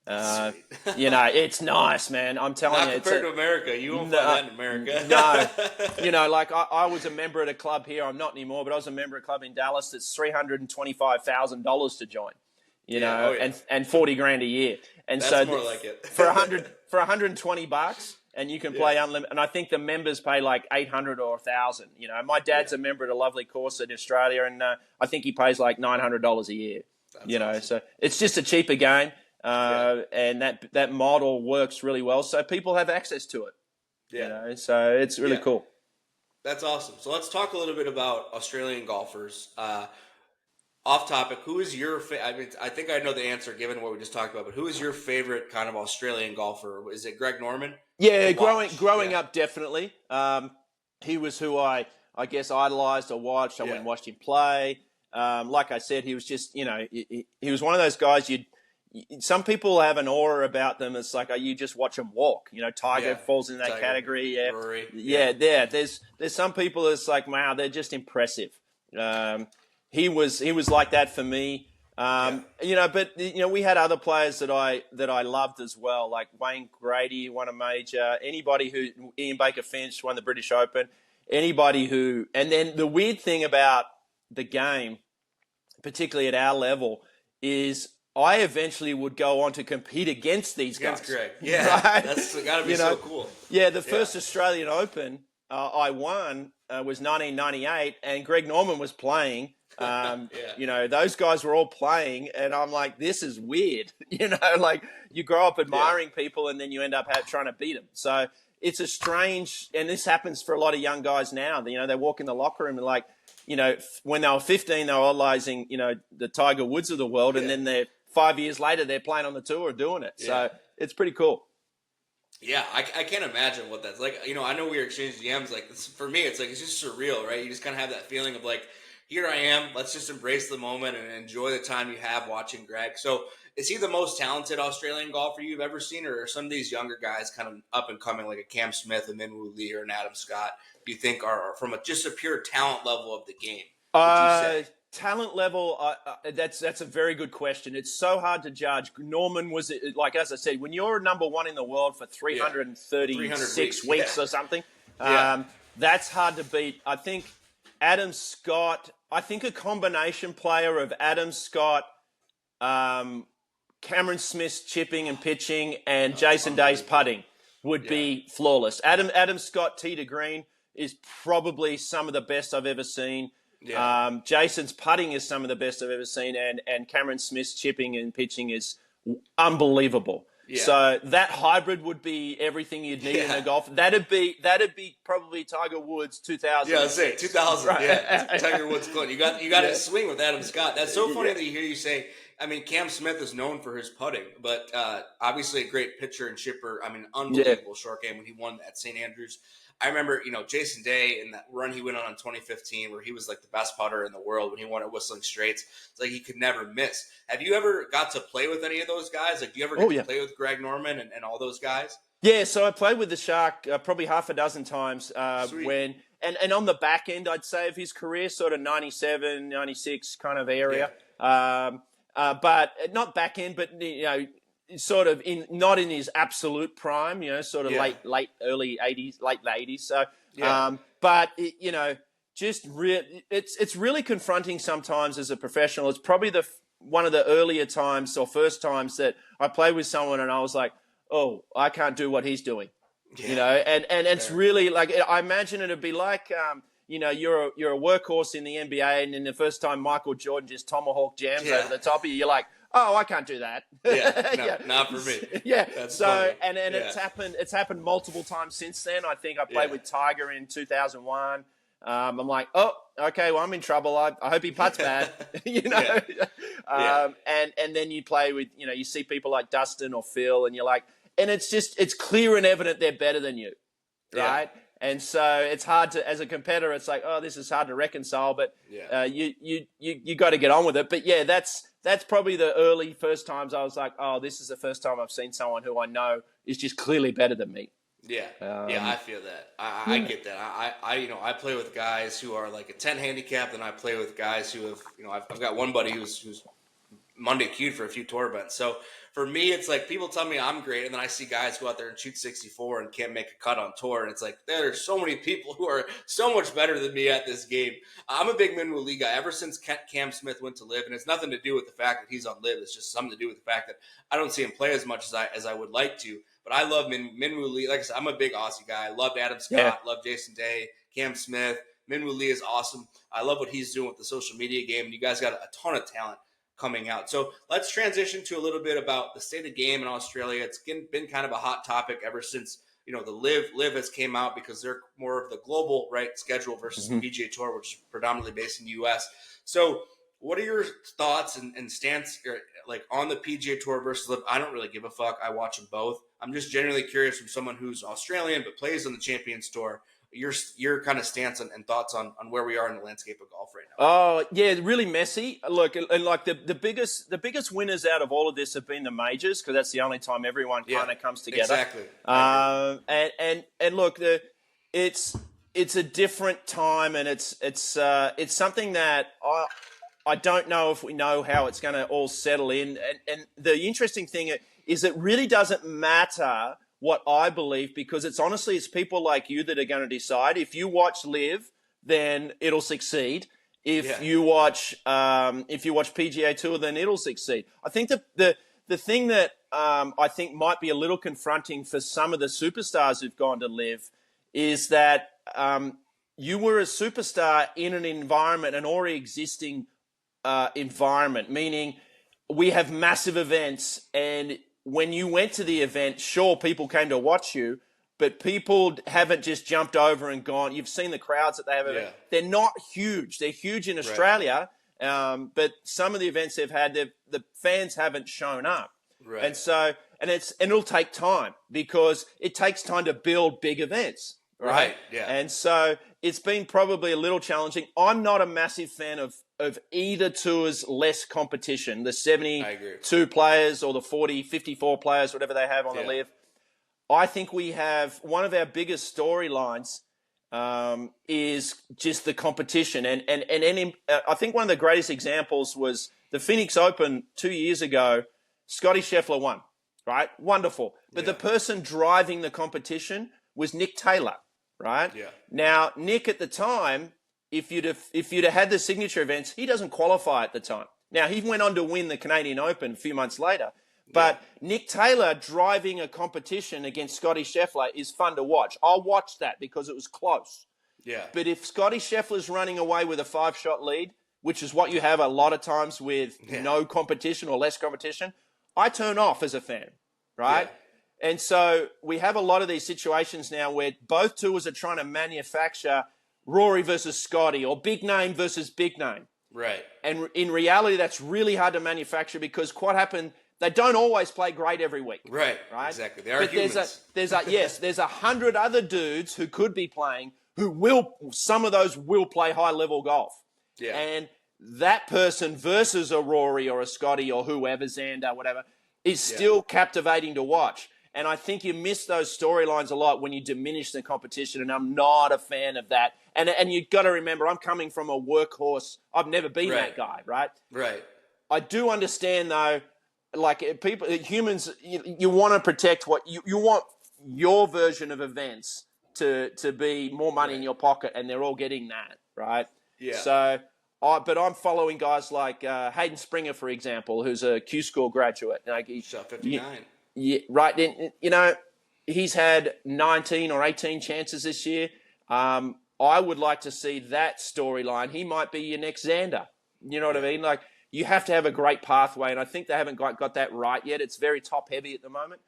It's nice, man. I'm telling you. Compared to America, you won't find that in America. No, I was a member at a club here. I'm not anymore, but I was a member at a club in Dallas that's $325,000 to join. And $40,000 a year. And that's more like it. for $120. And you can play unlimited. And I think the members pay like $800 or $1,000. My dad's a member at a lovely course in Australia, and I think he pays like $900 a year. That's awesome. So it's just a cheaper game, and that model works really well. So people have access to it. So it's really cool. That's awesome. So let's talk a little bit about Australian golfers. Off topic, who is your favorite? I think I know the answer given what we just talked about, but who is your favorite kind of Australian golfer? Is it Greg Norman? Yeah, growing up, definitely. He was who I guess idolized or watched. I went and watched him play. Like I said, he was just, he was one of those guys some people have an aura about them. It's like, you just watch them walk. Tiger falls in that category. Yeah. Rory. Yeah. There's some people that's like, wow, they're just impressive. He was like that for me. But we had other players that I loved as well, like Wayne Grady won a major. Ian Baker Finch won the British Open. And then the weird thing about the game, particularly at our level, is I eventually would go on to compete against these guys. Against Greg, yeah, right? That's got to be so cool. Yeah, the first Australian Open I won was 1998, and Greg Norman was playing. Those guys were all playing, and I'm like, this is weird. Like you grow up admiring people, and then you end up trying to beat them. So it's a strange, and this happens for a lot of young guys now. They walk in the locker room and like, when they were 15, they were idolizing, the Tiger Woods of the world, and then they're 5 years later, they're playing on the tour doing it. So it's pretty cool. Yeah, I can't imagine what that's like. I know we were exchanging DMs. Like, for me, it's like, it's just surreal, right? You just kind of have that feeling of like, here I am. Let's just embrace the moment and enjoy the time you have watching Greg. So is he the most talented Australian golfer you've ever seen, or are some of these younger guys kind of up and coming, like a Cam Smith, a Minwoo Lee, or an Adam Scott, do you think are from just a pure talent level of the game? Talent level, that's a very good question. It's so hard to judge. Norman was, like, as I said, when you're number one in the world for 336 weeks or something, that's hard to beat. I think Adam Scott, a combination player of Adam Scott, Cameron Smith's chipping and pitching, and Jason Day's putting would be flawless. Adam Scott, tee to green, is probably some of the best I've ever seen. Yeah. Jason's putting is some of the best I've ever seen, and Cameron Smith's chipping and pitching is unbelievable. Yeah. So that hybrid would be everything you'd need in a golf. That'd be probably Tiger Woods 2000. Yeah, I'd say 2000. Right. Yeah, Tiger Woods clone. You got to swing with Adam Scott. That's so funny that you hear you say. I mean, Cam Smith is known for his putting, but obviously a great pitcher and chipper. I mean, unbelievable short game when he won at St. Andrews. I remember, Jason Day in that run he went on in 2015 where he was like the best putter in the world when he won at Whistling Straits. It's like he could never miss. Have you ever got to play with any of those guys? Like, do you ever get to play with Greg Norman and all those guys? Yeah, so I played with the Shark probably half a dozen times when and on the back end, I'd say, of his career, sort of 97, 96 kind of area. Yeah. But not back end, but, sort of not in his absolute prime, sort of late early 80s, late 80s. So, but it's really confronting sometimes as a professional. It's probably one of the earlier times or first times that I played with someone and I was like, oh, I can't do what he's doing, and it's really like, I imagine it'd be like, you're a workhorse in the NBA, and then the first time Michael Jordan just tomahawk jams over the top of you, you're like, oh, I can't do that. Not for me. That's funny. And it's happened multiple times since then. I think I played with Tiger in 2001. I'm like, oh, okay, well, I'm in trouble. I hope he putts bad, And then you play with, you see people like Dustin or Phil, and you're like, and it's clear and evident they're better than you, right? And so it's hard to, as a competitor, it's like, oh, this is hard to reconcile, but you got to get on with it. But that's probably the early first times I was like, oh, this is the first time I've seen someone who I know is just clearly better than me. Yeah, I feel that. I get that. I play with guys who are like a 10 handicap, and I play with guys who have, I've got one buddy who's Monday queued for a few tour events. So for me, it's like people tell me I'm great, and then I see guys go out there and shoot 64 and can't make a cut on tour, and it's like there are so many people who are so much better than me at this game. I'm a big Minwoo Lee guy ever since Cam Smith went to Live, and it's nothing to do with the fact that he's on Live. It's just something to do with the fact that I don't see him play as much as I would like to. But I love Minwoo Lee. Like I said, I'm a big Aussie guy. I loved Adam Scott, loved Jason Day, Cam Smith. Minwoo Lee is awesome. I love what he's doing with the social media game, and you guys got a ton of talent coming out. So let's transition to a little bit about the state of the game in Australia. It's been kind of a hot topic ever since, the Live has came out, because they're more of the global schedule versus the PGA Tour, which is predominantly based in the U.S. So what are your thoughts and stance on the PGA Tour versus Live? I don't really give a fuck. I watch them both. I'm just genuinely curious from someone who's Australian but plays on the Champions Tour. your kind of stance and thoughts on where we are in the landscape of golf right now. Oh yeah, really messy. Look, and like the biggest winners out of all of this have been the majors, because that's the only time everyone kind of comes together. Exactly. And look, it's a different time, and it's something that I don't know if we know how it's going to all settle in. And the interesting thing is it really doesn't matter what I believe, because it's people like you that are going to decide. If you watch Live, then it'll succeed. If you watch PGA Tour, then it'll succeed. I think the thing that I think might be a little confronting for some of the superstars who've gone to Live is that you were a superstar in an environment, an already existing environment, meaning we have massive events, and when you went to the event, sure, people came to watch you, but people haven't just jumped over and gone. You've seen the crowds that they have. Yeah. They're not huge. They're huge in Australia, but some of the events they've had, the fans haven't shown up. Right. And so, and it'll take time, because it takes time to build big events. Right. Yeah. And so it's been probably a little challenging. I'm not a massive fan of either tour's less competition, the 72 players or the 54 players, whatever they have on the Live. I think we have one of our biggest storylines is just the competition. And I think one of the greatest examples was the Phoenix Open 2 years ago. Scotty Scheffler won, right? Wonderful. But the person driving the competition was Nick Taylor, right? Yeah. Now, Nick at the time, if you'd have had the signature events, he doesn't qualify at the time. Now, he went on to win the Canadian Open a few months later. But Nick Taylor driving a competition against Scotty Scheffler is fun to watch. I'll watch that because it was close. Yeah. But if Scotty Scheffler's running away with a 5-shot lead, which is what you have a lot of times with no competition or less competition, I turn off as a fan, right? Yeah. And so we have a lot of these situations now where both tours are trying to manufacture Rory versus Scotty, or big name versus big name. Right. And in reality, that's really hard to manufacture, because what happened, they don't always play great every week. Right. Exactly. They are humans. There's 100 other dudes who could be playing, some of those will play high level golf. Yeah. And that person versus a Rory or a Scotty or whoever, Xander, whatever, is still captivating to watch. And I think you miss those storylines a lot when you diminish the competition, and I'm not a fan of that. And you've got to remember, I'm coming from a workhorse. I've never been that guy, right? Right. I do understand, though, like humans, you want to protect what you want your version of events to be more money in your pocket, and they're all getting that, right? Yeah. So, but I'm following guys like Hayden Springer, for example, who's a Q School graduate. Like he's shot 59. Yeah, right. And, he's had 19 or 18 chances this year. I would like to see that storyline. He might be your next Xander. You know what I mean? Like, you have to have a great pathway, and I think they haven't got that right yet. It's very top-heavy at the moment.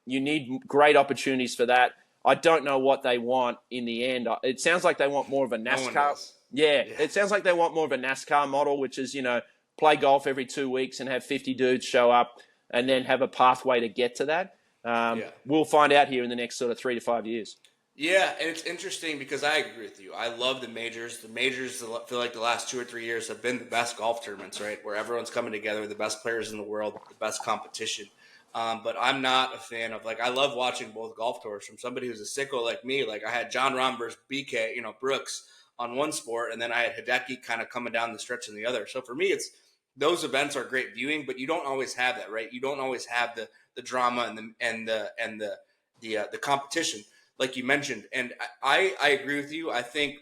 You need great opportunities for that. I don't know what they want in the end. It sounds like they want more of a NASCAR. It sounds like they want more of a NASCAR model, which is, play golf every 2 weeks and have 50 dudes show up and then have a pathway to get to that. We'll find out here in the next sort of 3 to 5 years. Yeah, and it's interesting because I agree with you. I love the majors. The majors, I feel like the last 2 or 3 years have been the best golf tournaments, right? Where everyone's coming together, the best players in the world, the best competition. But I'm not a fan of, I love watching both golf tours from somebody who's a sicko like me. Like, I had John Rahm versus BK, Brooks on one sport, and then I had Hideki kind of coming down the stretch in the other. So for me, those events are great viewing, but you don't always have that, right? You don't always have the drama and the competition, like you mentioned. And I agree with you. I think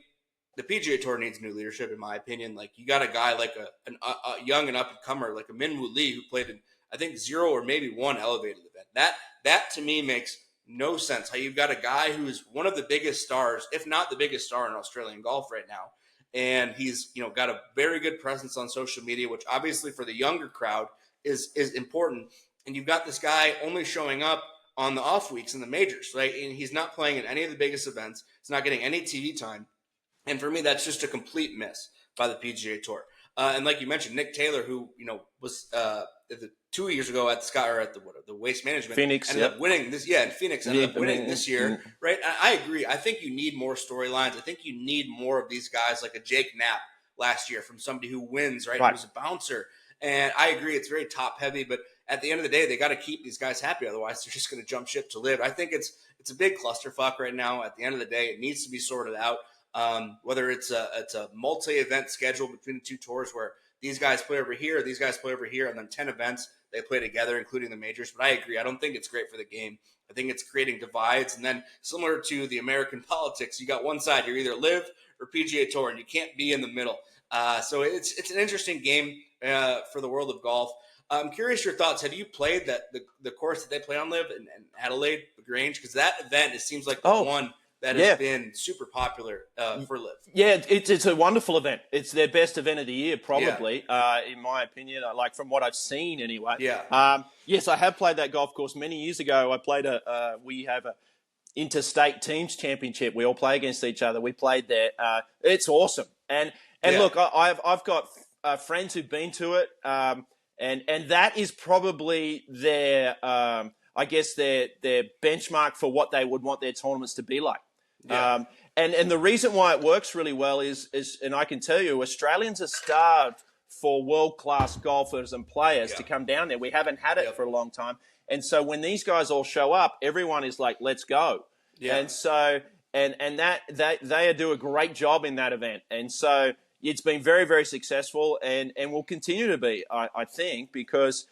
the PGA Tour needs new leadership, in my opinion. Like, you got a guy like a young and up-and-comer like a Minwoo Lee, who played in, I think, 0 or maybe 1 elevated event. That to me makes no sense. How you've got a guy who is one of the biggest stars, if not the biggest star in Australian golf right now, and he's got a very good presence on social media, which obviously for the younger crowd is important. And you've got this guy only showing up on the off weeks in the majors, right? And he's not playing in any of the biggest events. He's not getting any TV time. And for me, that's just a complete miss by the PGA Tour. And like you mentioned, Nick Taylor, who was 2 years ago at the Waste Management, Phoenix ended up winning this. Yeah, in Phoenix ended up winning this year, mm. right? I agree. I think you need more storylines. I think you need more of these guys like a Jake Knapp last year from somebody who wins, right? Who's a bouncer. And I agree, it's very top heavy, but at the end of the day, they got to keep these guys happy. Otherwise, they're just going to jump ship to live. I think it's a big clusterfuck right now. At the end of the day, it needs to be sorted out. Whether it's a multi-event schedule between the two tours where these guys play over here, these guys play over here, and then 10 events they play together, including the majors. But I agree. I don't think it's great for the game. I think it's creating divides. And then similar to the American politics, you got one side, you're either live or PGA Tour, and you can't be in the middle. So it's an interesting game for the world of golf. I'm curious your thoughts. Have you played the course that they play on Live in Adelaide, Grange? Because that event, it seems like the one that has been super popular for Live. Yeah, it's a wonderful event. It's their best event of the year, probably, in my opinion, like from what I've seen anyway. Yeah. Yes, I have played that golf course many years ago. I played we have a interstate teams championship. We all play against each other. We played there. It's awesome. And look, I've got friends who've been to it, and that is probably their, I guess their benchmark for what they would want their tournaments to be like. Yeah. And the reason why it works really well is, and I can tell you, Australians are starved for world-class golfers and players to come down there. We haven't had it for a long time. And so when these guys all show up, everyone is like, let's go. Yeah. And so, and that they do a great job in that event. And so it's been very, very successful and will continue to be, I think, because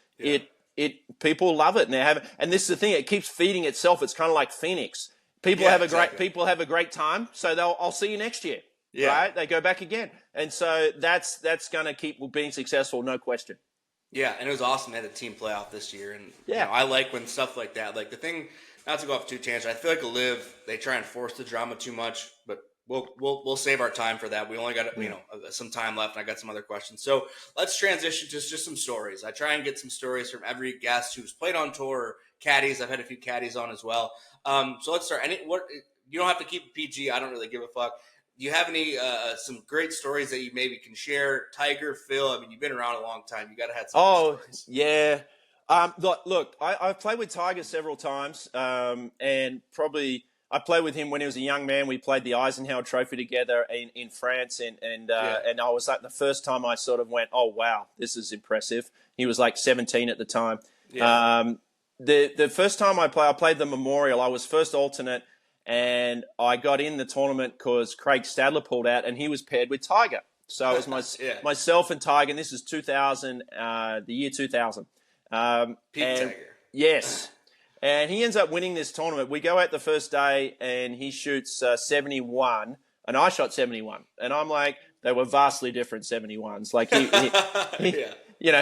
people love it. And this is the thing, it keeps feeding itself. It's kind of like Phoenix. People have a great time, so I'll see you next year. Yeah. Right? They go back again. And so that's going to keep being successful, no question. Yeah, and it was awesome. They had a team playoff this year. And I like when stuff like that, like the thing, not to go off too tangent, I feel like a Live, they try and force the drama too much, but we'll save our time for that. We only got some time left, and I got some other questions. So let's transition to just some stories. I try and get some stories from every guest who's played on tour or caddies. I've had a few caddies on as well. So let's start. You don't have to keep it PG. I don't really give a fuck. Do you have any some great stories that you maybe can share? Tiger, Phil. I mean, you've been around a long time. You got to have some stories. Yeah. Look, I've played with Tiger several times, and probably I played with him when he was a young man. We played the Eisenhower Trophy together in France, and I was like the first time I sort of went, oh wow, this is impressive. He was like 17 at the time. Yeah. The first time I played the Memorial. I was first alternate, and I got in the tournament because Craig Stadler pulled out, and he was paired with Tiger. So it was myself and Tiger, and this is 2000, the year 2000. Tiger. Yes. And he ends up winning this tournament. We go out the first day, and he shoots 71, and I shot 71. And I'm like, they were vastly different 71s. Like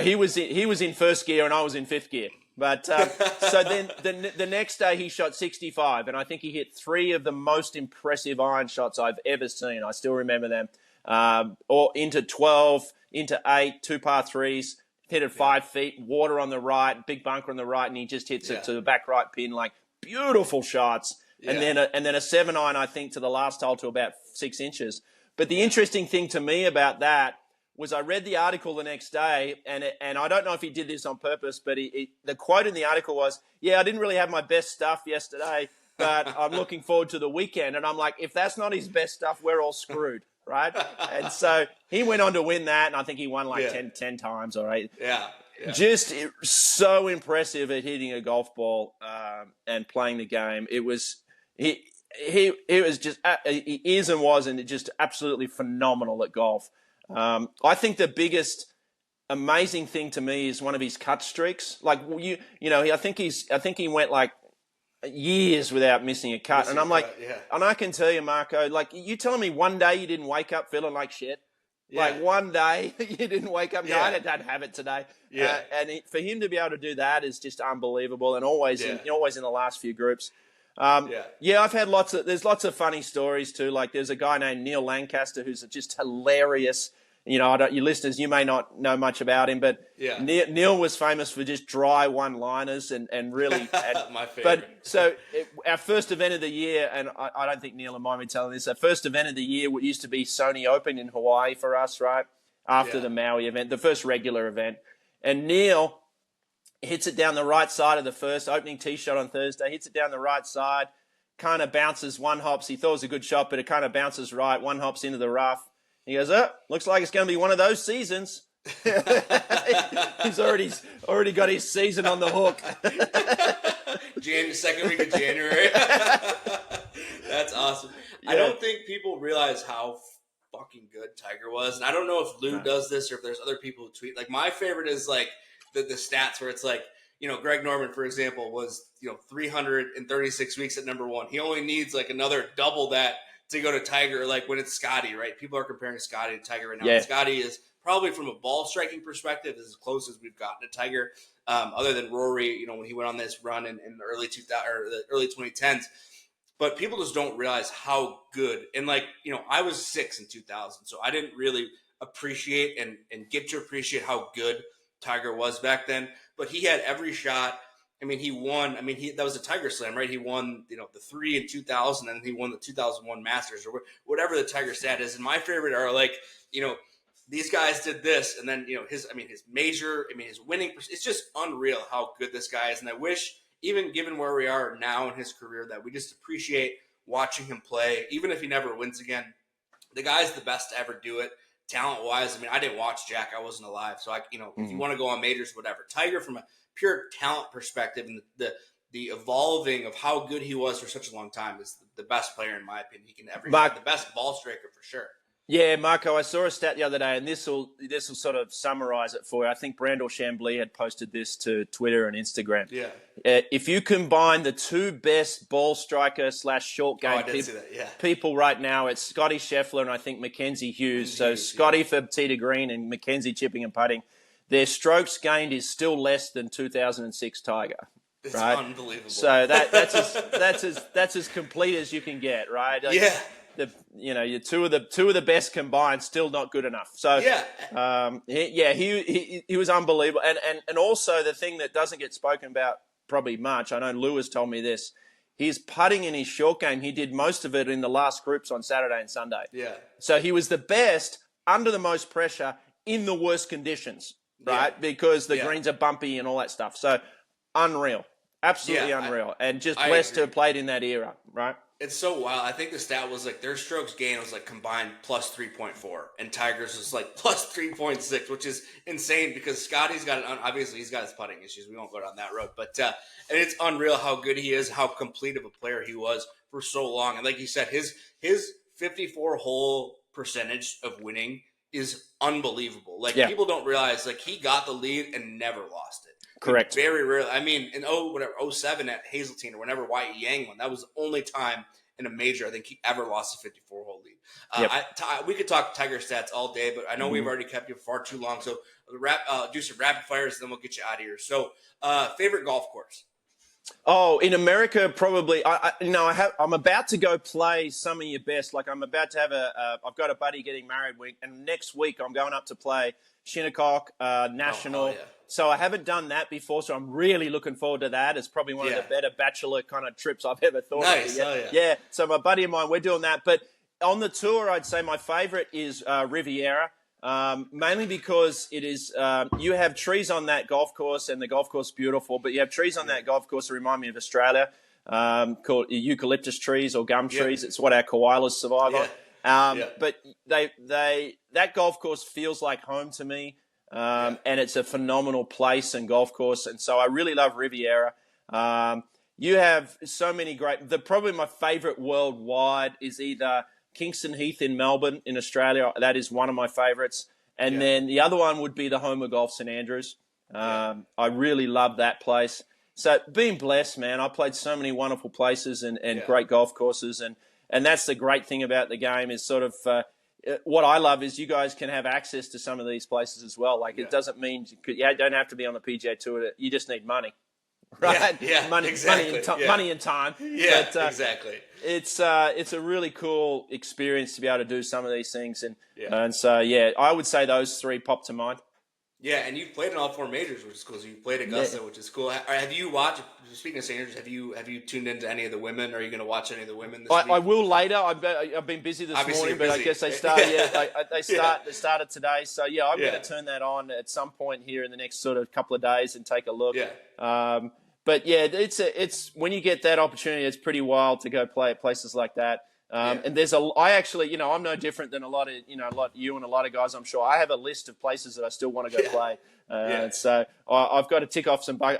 he was in first gear, and I was in fifth gear. But so then the next day he shot 65, and I think he hit 3 of the most impressive iron shots I've ever seen. I still remember them. Or into 12, into 8, 2 par 3s, hit it 5 feet, water on the right, big bunker on the right, and he just hits it to the back right pin, like beautiful shots. Yeah. And then a 7-iron, I think, to the last hole to about 6 inches. But the interesting thing to me about that was I read the article the next day, and I don't know if he did this on purpose, but the quote in the article was, I didn't really have my best stuff yesterday, but I'm looking forward to the weekend. And I'm like, if that's not his best stuff, we're all screwed, right? And so he went on to win that, and I think he won like 10 times, all right? Yeah. Just so impressive at hitting a golf ball and playing the game. It was he was just he is and was and just absolutely phenomenal at golf. I think the biggest amazing thing to me is one of his cut streaks. Like I think he went like years without missing a cut, and I'm like, and I can tell you, Marco, like you telling me one day you didn't wake up feeling like shit. Yeah. Like one day you didn't wake up, I don't have it today. Yeah. For him to be able to do that is just unbelievable, and always in the last few groups. I've had there's lots of funny stories too. Like there's a guy named Neil Lancaster who's just hilarious. You listeners, you may not know much about him, but Neil was famous for just dry one-liners and really. My favorite. But so our first event of the year, and I don't think Neil will mind me telling this, our first event of the year used to be Sony Open in Hawaii for us, right? after the Maui event, the first regular event. And Neil hits it down the right side of the first opening tee shot on Thursday, hits it down the right side, kind of bounces, one hops. He thought it was a good shot, but it kind of bounces right, one hops into the rough. He goes, looks like it's going to be one of those seasons. He's already got his season on the hook. Second week of January. That's awesome. Yeah. I don't think people realize how fucking good Tiger was. And I don't know if Lou does this or if there's other people who tweet. Like, my favorite is like the stats where it's like, Greg Norman, for example, was, 336 weeks at number one. He only needs like another double that to go to Tiger, like when it's Scotty, right? People are comparing Scotty to Tiger right now. Yeah. Scotty is probably, from a ball striking perspective, as close as we've gotten to Tiger, other than Rory, when he went on this run in the early 2000 or the early 2010s. But people just don't realize how good. And I was 6 in 2000, so I didn't really appreciate and get to appreciate how good Tiger was back then. But he had every shot. He won. That was a Tiger Slam, right? He won, the 3 in 2000, and he won the 2001 Masters, or whatever the Tiger stat is. And my favorite are these guys did this, and then his major, his winning. It's just unreal how good this guy is, and I wish, even given where we are now in his career, that we just appreciate watching him play, even if he never wins again. The guy's the best to ever do it, talent-wise. I didn't watch Jack; I wasn't alive, so if you want to go on majors, whatever. Tiger, from a pure talent perspective, and the evolving of how good he was for such a long time, is the best player in my opinion he can ever be. The best ball striker for sure. Yeah, Marco, I saw a stat the other day, and this will sort of summarize it for you. I think Brandel Chambly had posted this to Twitter and Instagram. Yeah. If you combine the two best ball striker / short game people right now, it's Scotty Scheffler and I think Mackenzie Hughes. Scotty for tee to green and Mackenzie chipping and putting. Their strokes gained is still less than 2006 Tiger. It's right? Unbelievable. So that's as complete as you can get, right? Yeah. Your two of the best combined, still not good enough. So he was unbelievable, and also the thing that doesn't get spoken about probably much. I know Lewis told me this. His putting in his short game, he did most of it in the last groups on Saturday and Sunday. Yeah. So he was the best under the most pressure in the worst conditions, right? Because the greens are bumpy and all that stuff. So unreal, absolutely unreal, and just blessed to have played in that era, right? It's so wild. I think the stat was their strokes gained was combined plus 3.4, and Tiger's was plus 3.6, which is insane because Scotty's got obviously he's got his putting issues. We won't go down that road, but and it's unreal how good he is, how complete of a player he was for so long. And like you said, his 54 hole percentage of winning is unbelievable. People don't realize he got the lead and never lost it. Correct. Very rarely. In 07 at Hazeltine or whenever Wyatt Yang won, that was the only time in a major I think he ever lost a 54-hole lead. We could talk Tiger stats all day, but I know we've already kept you far too long. So do some rapid fires, then we'll get you out of here. So, favorite golf course? Oh, in America, probably. I'm about to go play some of your best. I'm about to have I've got a buddy getting married week, and next week I'm going up to play Shinnecock National. Oh, yeah. So I haven't done that before, so I'm really looking forward to that. It's probably one of the better bachelor kind of trips I've ever thought of. Nice. Yeah. So my buddy of mine, we're doing that. But on the tour, I'd say my favorite is Riviera, mainly because it is you have trees on that golf course, and the golf course is beautiful, but you have trees on that golf course that remind me of Australia, called eucalyptus trees or gum trees. It's what our koalas survive on. But that golf course feels like home to me. And it's a phenomenal place and golf course. And so I really love Riviera. You have so many probably my favorite worldwide is either Kingston Heath in Melbourne in Australia. That is one of my favorites. And then the other one would be the home of golf, St Andrews. I really love that place. So being blessed, man, I played so many wonderful places and great golf courses. And that's the great thing about the game is sort of, what I love is you guys can have access to some of these places as well. It doesn't mean you don't have to be on the PGA Tour. You just need money, right? Yeah, money, exactly. Money and time. Yeah, exactly. It's a really cool experience to be able to do some of these things, and so I would say those three pop to mind. Yeah, and you've played in all four majors, which is cool. So you played Yeah. Augusta, which is cool. Have you watched? Speaking of seniors, have you tuned into any of the women? Are you going to watch any of the women this I week? will later. I've been busy this Obviously, morning, you're but I busy. guess they start. Yeah, they Yeah, started today. So yeah, I'm going yeah, to turn that on at some point here in the next sort of couple of days and take a look. yeah, But yeah, it's when you get that opportunity, it's pretty wild to go play at places like that. yeah, And I actually, I'm no different than a lot of you and a lot of guys. I'm sure I have a list of places that I still want to go yeah, play. yeah, So I've got to tick off some. I'd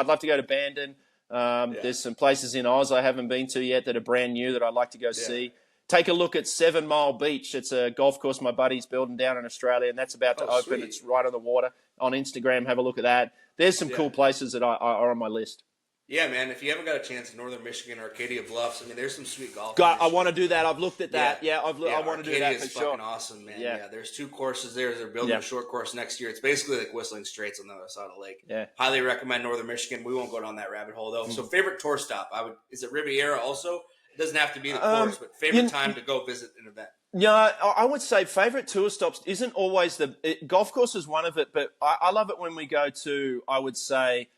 love to go to Bandon. yeah, There's some places in Oz I haven't been to yet that are brand new that I'd like to go yeah. see. Take a look at 7 Mile Beach. It's a golf course my buddy's building down in Australia, and that's about to Oh, open. sweet. It's right on the water. On Instagram, have a look at that. There's some Yeah. cool places that are on my list. Yeah, man. If you haven't got a chance in Northern Michigan or Arcadia Bluffs, I mean, there's some sweet golf. I want to do that. I've looked at that. Yeah, I want to do that Arcadia for is sure. fucking awesome, man. Yeah. Yeah, there's 2 courses there. They're building a short course next year. It's basically like Whistling Straits on the other side of the lake. Yeah. Highly recommend Northern Michigan. We won't go down that rabbit hole though. So favorite tour stop? Is it Riviera also? It doesn't have to be the course, but favorite time to go visit an event. Yeah, I would say favorite tour stops isn't always golf course is one of it, but I love it when we go to, I would say,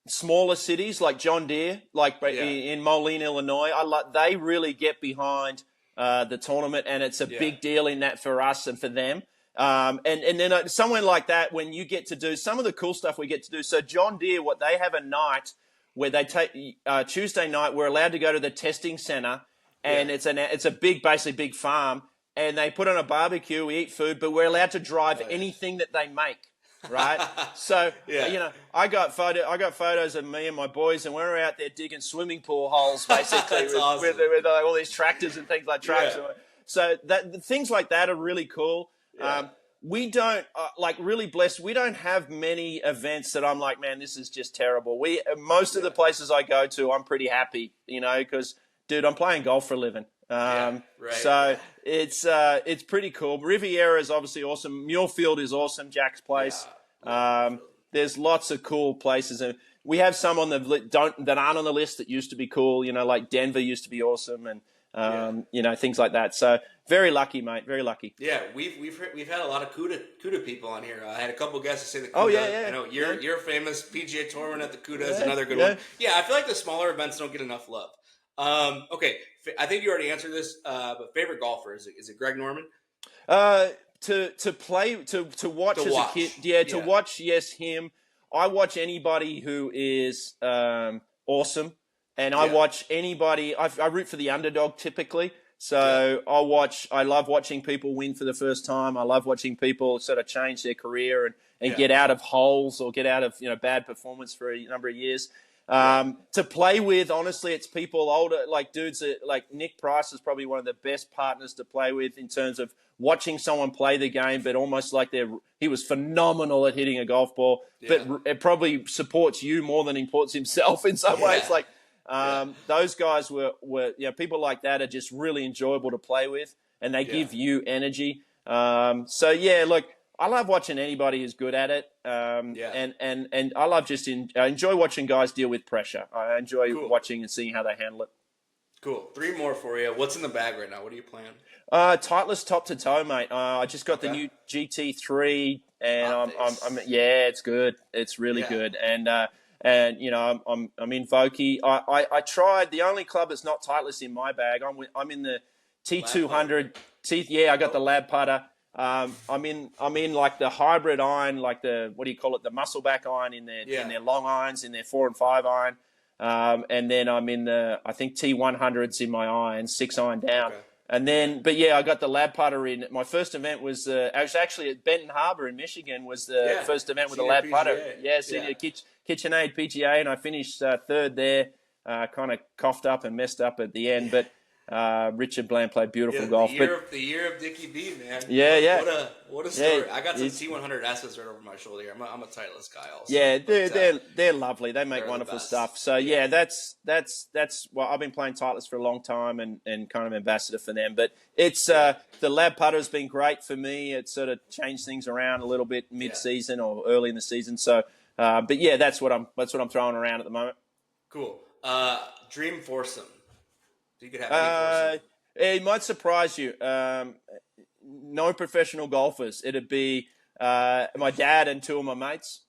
smaller cities like John Deere, in Moline, Illinois. They really get behind the tournament, and it's a big deal in that for us and for them. And then somewhere like that, when you get to do some of the cool stuff we get to do. So John Deere, what they have a night where they take Tuesday night, we're allowed to go to the testing center. And it's a basically big farm, and they put on a barbecue. We eat food, but we're allowed to drive anything that they make, right? So I got photos of me and my boys, and we're out there digging swimming pool holes, basically with all these tractors and things like trucks. Yeah. So things like that are really cool. Yeah. We don't really blessed. We don't have many events that I'm like, man, this is just terrible. Most of the places I go to, I'm pretty happy, because. Dude, I'm playing golf for a living. So it's pretty cool. Riviera is obviously awesome. Muirfield is awesome. Jack's place. There's lots of cool places, and we have some on that aren't on the list that used to be cool. Like Denver used to be awesome, and things like that. So very lucky, mate. Very lucky. Yeah, we've had a lot of CUDA people on here. I had a couple guests to say the CUDA. Oh yeah. I know you're famous PGA Tour win at the CUDA is another good one. Yeah, I feel like the smaller events don't get enough love. Okay, I think you already answered this. But favorite golfer is it Greg Norman? To watch as a kid, to watch. Yes, him. I watch anybody who is awesome, and I watch anybody. I root for the underdog typically. So I love watching people win for the first time. I love watching people sort of change their career and get out of holes or get out of bad performance for a number of years. To play with, honestly, it's people older, like dudes like Nick Price is probably one of the best partners to play with in terms of watching someone play the game, but almost like he was phenomenal at hitting a golf ball, but it probably supports you more than he supports himself in some ways. Like, those guys were people like that are just really enjoyable to play with, and they give you energy. Look, I love watching anybody who's good at it. And I love I enjoy watching guys deal with pressure. I enjoy watching and seeing how they handle it. Cool. 3 more for you. What's in the bag right now? What are you playing? Titleist top to toe, mate. I just got the new GT3, and it's good. It's really good. And I'm in Vokey. I tried the only club that's not Titleist in my bag. I'm in the T200. I got the lab putter. I'm in like the hybrid iron, like the the muscleback iron in their long irons, in their 4 and 5 iron. And then I'm in I think T100s in my iron, 6 iron down. Okay. And then, I got the lab putter in. My first event was actually at Benton Harbor in Michigan was the first event with the lab putter. Senior KitchenAid PGA, and I finished 3rd there. Kind of coughed up and messed up at the end, but Richard Bland played beautiful golf. The year of Dickie B, man. What a story. I got some T100 assets right over my shoulder here. I'm a Titleist guy also. Yeah, they're lovely. They make wonderful stuff. So that's well, I've been playing Titleist for a long time and kind of ambassador for them. But it's the lab putter has been great for me. It sort of changed things around a little bit mid-season or early in the season. So that's what I'm throwing around at the moment. Cool. Dream foursome. You could have it might surprise you. No professional golfers. It'd be my dad and two of my mates.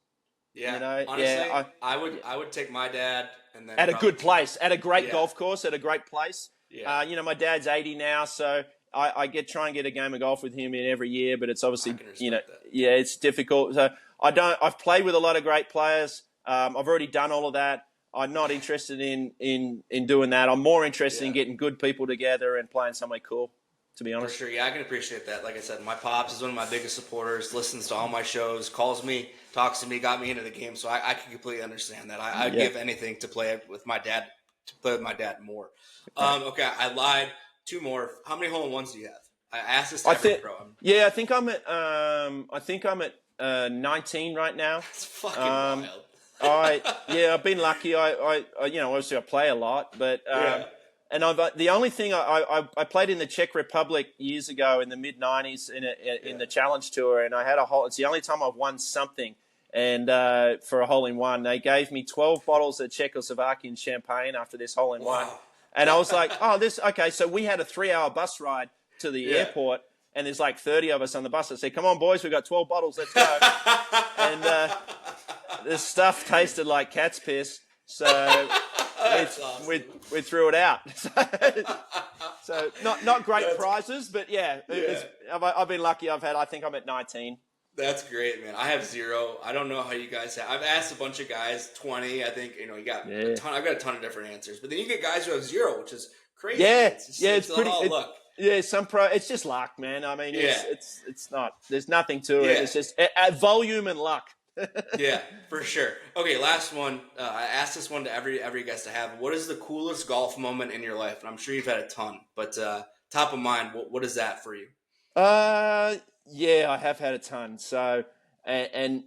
Yeah, you know, honestly, I would take my dad and then at a good place, at a great Yeah. golf course, at a great place. Yeah. You know, my dad's 80 now, so I try and get a game of golf with him in every year, but it's obviously, I can respect that. yeah, it's difficult. So I've played with a lot of great players. I've already done all of that. I'm not interested in doing that. I'm more interested in getting good people together and playing somewhere cool, to be honest. For sure, yeah, I can appreciate that. Like I said, my pops is one of my biggest supporters, listens to all my shows, calls me, talks to me, got me into the game, so I can completely understand that. I'd give anything to play with my dad, more. Okay, I lied. Two more. How many hole-in-ones do you have? I asked this to every pro. Yeah, I think I'm at 19 right now. It's fucking wild. I've been lucky. I obviously I play a lot, but and the only thing I played in the Czech Republic years ago in the mid '90s in the Challenge Tour, and I had a hole. It's the only time I've won something, and for a hole in one, they gave me 12 bottles of Czechoslovakian champagne after this hole in one, and I was like, okay. So we had a 3-hour bus ride to the airport. And there's like 30 of us on the bus. I said, come on, boys, we've got 12 bottles. Let's go. And the stuff tasted like cat's piss. So we threw it out. So not great prizes, but I've been lucky. I think I'm at 19. That's great, man. I have 0. I don't know how you guys have. I've asked a bunch of guys, 20. I think, you got a ton. I've got a ton of different answers. But then you get guys who have 0, which is crazy. Yeah, it's pretty luck. Yeah, it's just luck, man. I mean, it's not. There's nothing to it. It's just volume and luck. Yeah, for sure. Okay, last one. I asked this one to every guest I have. What is the coolest golf moment in your life? And I'm sure you've had a ton, but top of mind, what is that for you? Yeah, I have had a ton. So and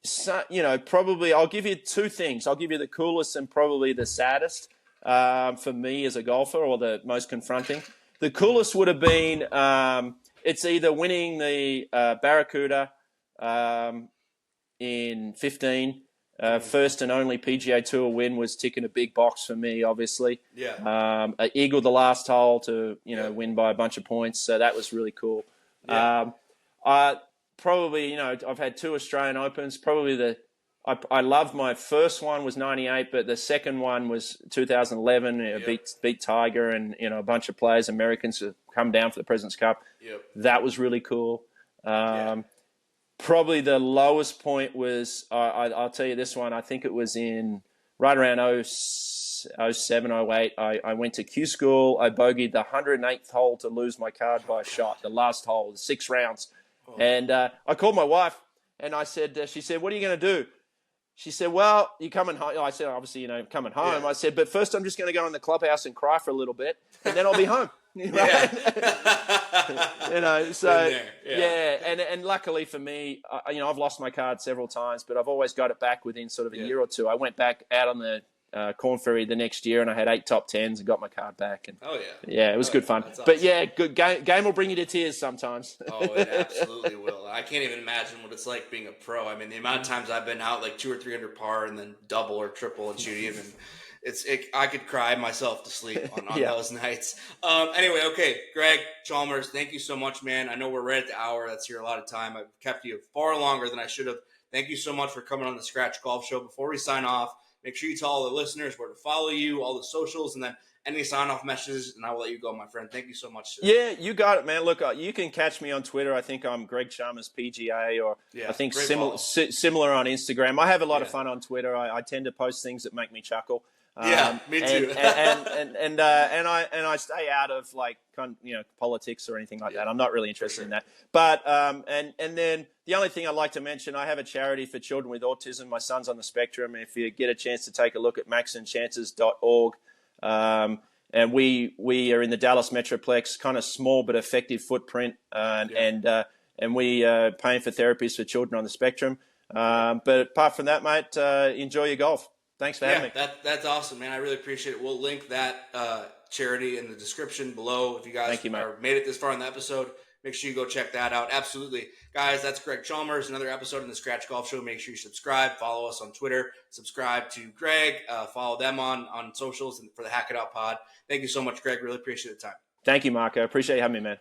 so, probably I'll give you two things. I'll give you the coolest and probably the saddest for me as a golfer, or the most confronting. The coolest would have been it's either winning the Barracuda in 15. First and only PGA Tour win was ticking a big box for me, obviously. Yeah. I eagled the last hole to win by a bunch of points, so that was really cool. Yeah. Probably, I've had 2 Australian Opens. Probably I loved my first one was 98, but the second one was 2011. Beat Tiger and a bunch of players, Americans, who come down for the President's Cup. Yep. That was really cool. Probably the lowest point was I'll tell you this one. I think it was in right around 07, 08. I went to Q School. I bogeyed the 108th hole to lose my card by a shot. The last hole, 6 rounds, and I called my wife and I said, she said, "What are you going to do?" She said, "Well, you coming home?" I said, "Obviously, coming home." Yeah. I said, "But first, I'm just going to go in the clubhouse and cry for a little bit, and then I'll be home." So and luckily for me, I've lost my card several times, but I've always got it back within sort of a year or two. I went back out on the Corn Ferry the next year, and I had 8 top 10s and got my card back. And it was good fun. Awesome. But good game will bring you to tears sometimes. Oh, it absolutely will. I can't even imagine what it's like being a pro. I mean, the amount of times I've been out like 200 or 300 par and then double or triple and shoot even. I could cry myself to sleep on those nights. Anyway, okay, Greg Chalmers, thank you so much, man. I know we're right at the hour. That's here a lot of time. I've kept you far longer than I should have. Thank you so much for coming on the Scratch Golf Show. Before we sign off, make sure you tell all the listeners where to follow you, all the socials, and then any sign-off messages, and I will let you go, my friend. Thank you so much. Yeah, you got it, man. Look, you can catch me on Twitter. I think I'm Greg Chalmers PGA, or I think similar on Instagram. I have a lot of fun on Twitter. I tend to post things that make me chuckle. Me too. and I stay out of politics or anything like that. I'm not really interested in that. But and then the only thing I'd like to mention, I have a charity for children with autism. My son's on the spectrum. If you get a chance to take a look at maxandchances.org, and we are in the Dallas Metroplex, kind of small but effective footprint, and we are paying for therapies for children on the spectrum. But apart from that, mate, enjoy your golf. Thanks for having me. That's awesome, man. I really appreciate it. We'll link that charity in the description below. If you guys made it this far in the episode, make sure you go check that out. Absolutely. Guys, that's Greg Chalmers, another episode in the Scratch Golf Show. Make sure you subscribe. Follow us on Twitter. Subscribe to Greg. Follow them on socials and for the Hack It Out Pod. Thank you so much, Greg. Really appreciate the time. Thank you, Marco. Appreciate you having me, man.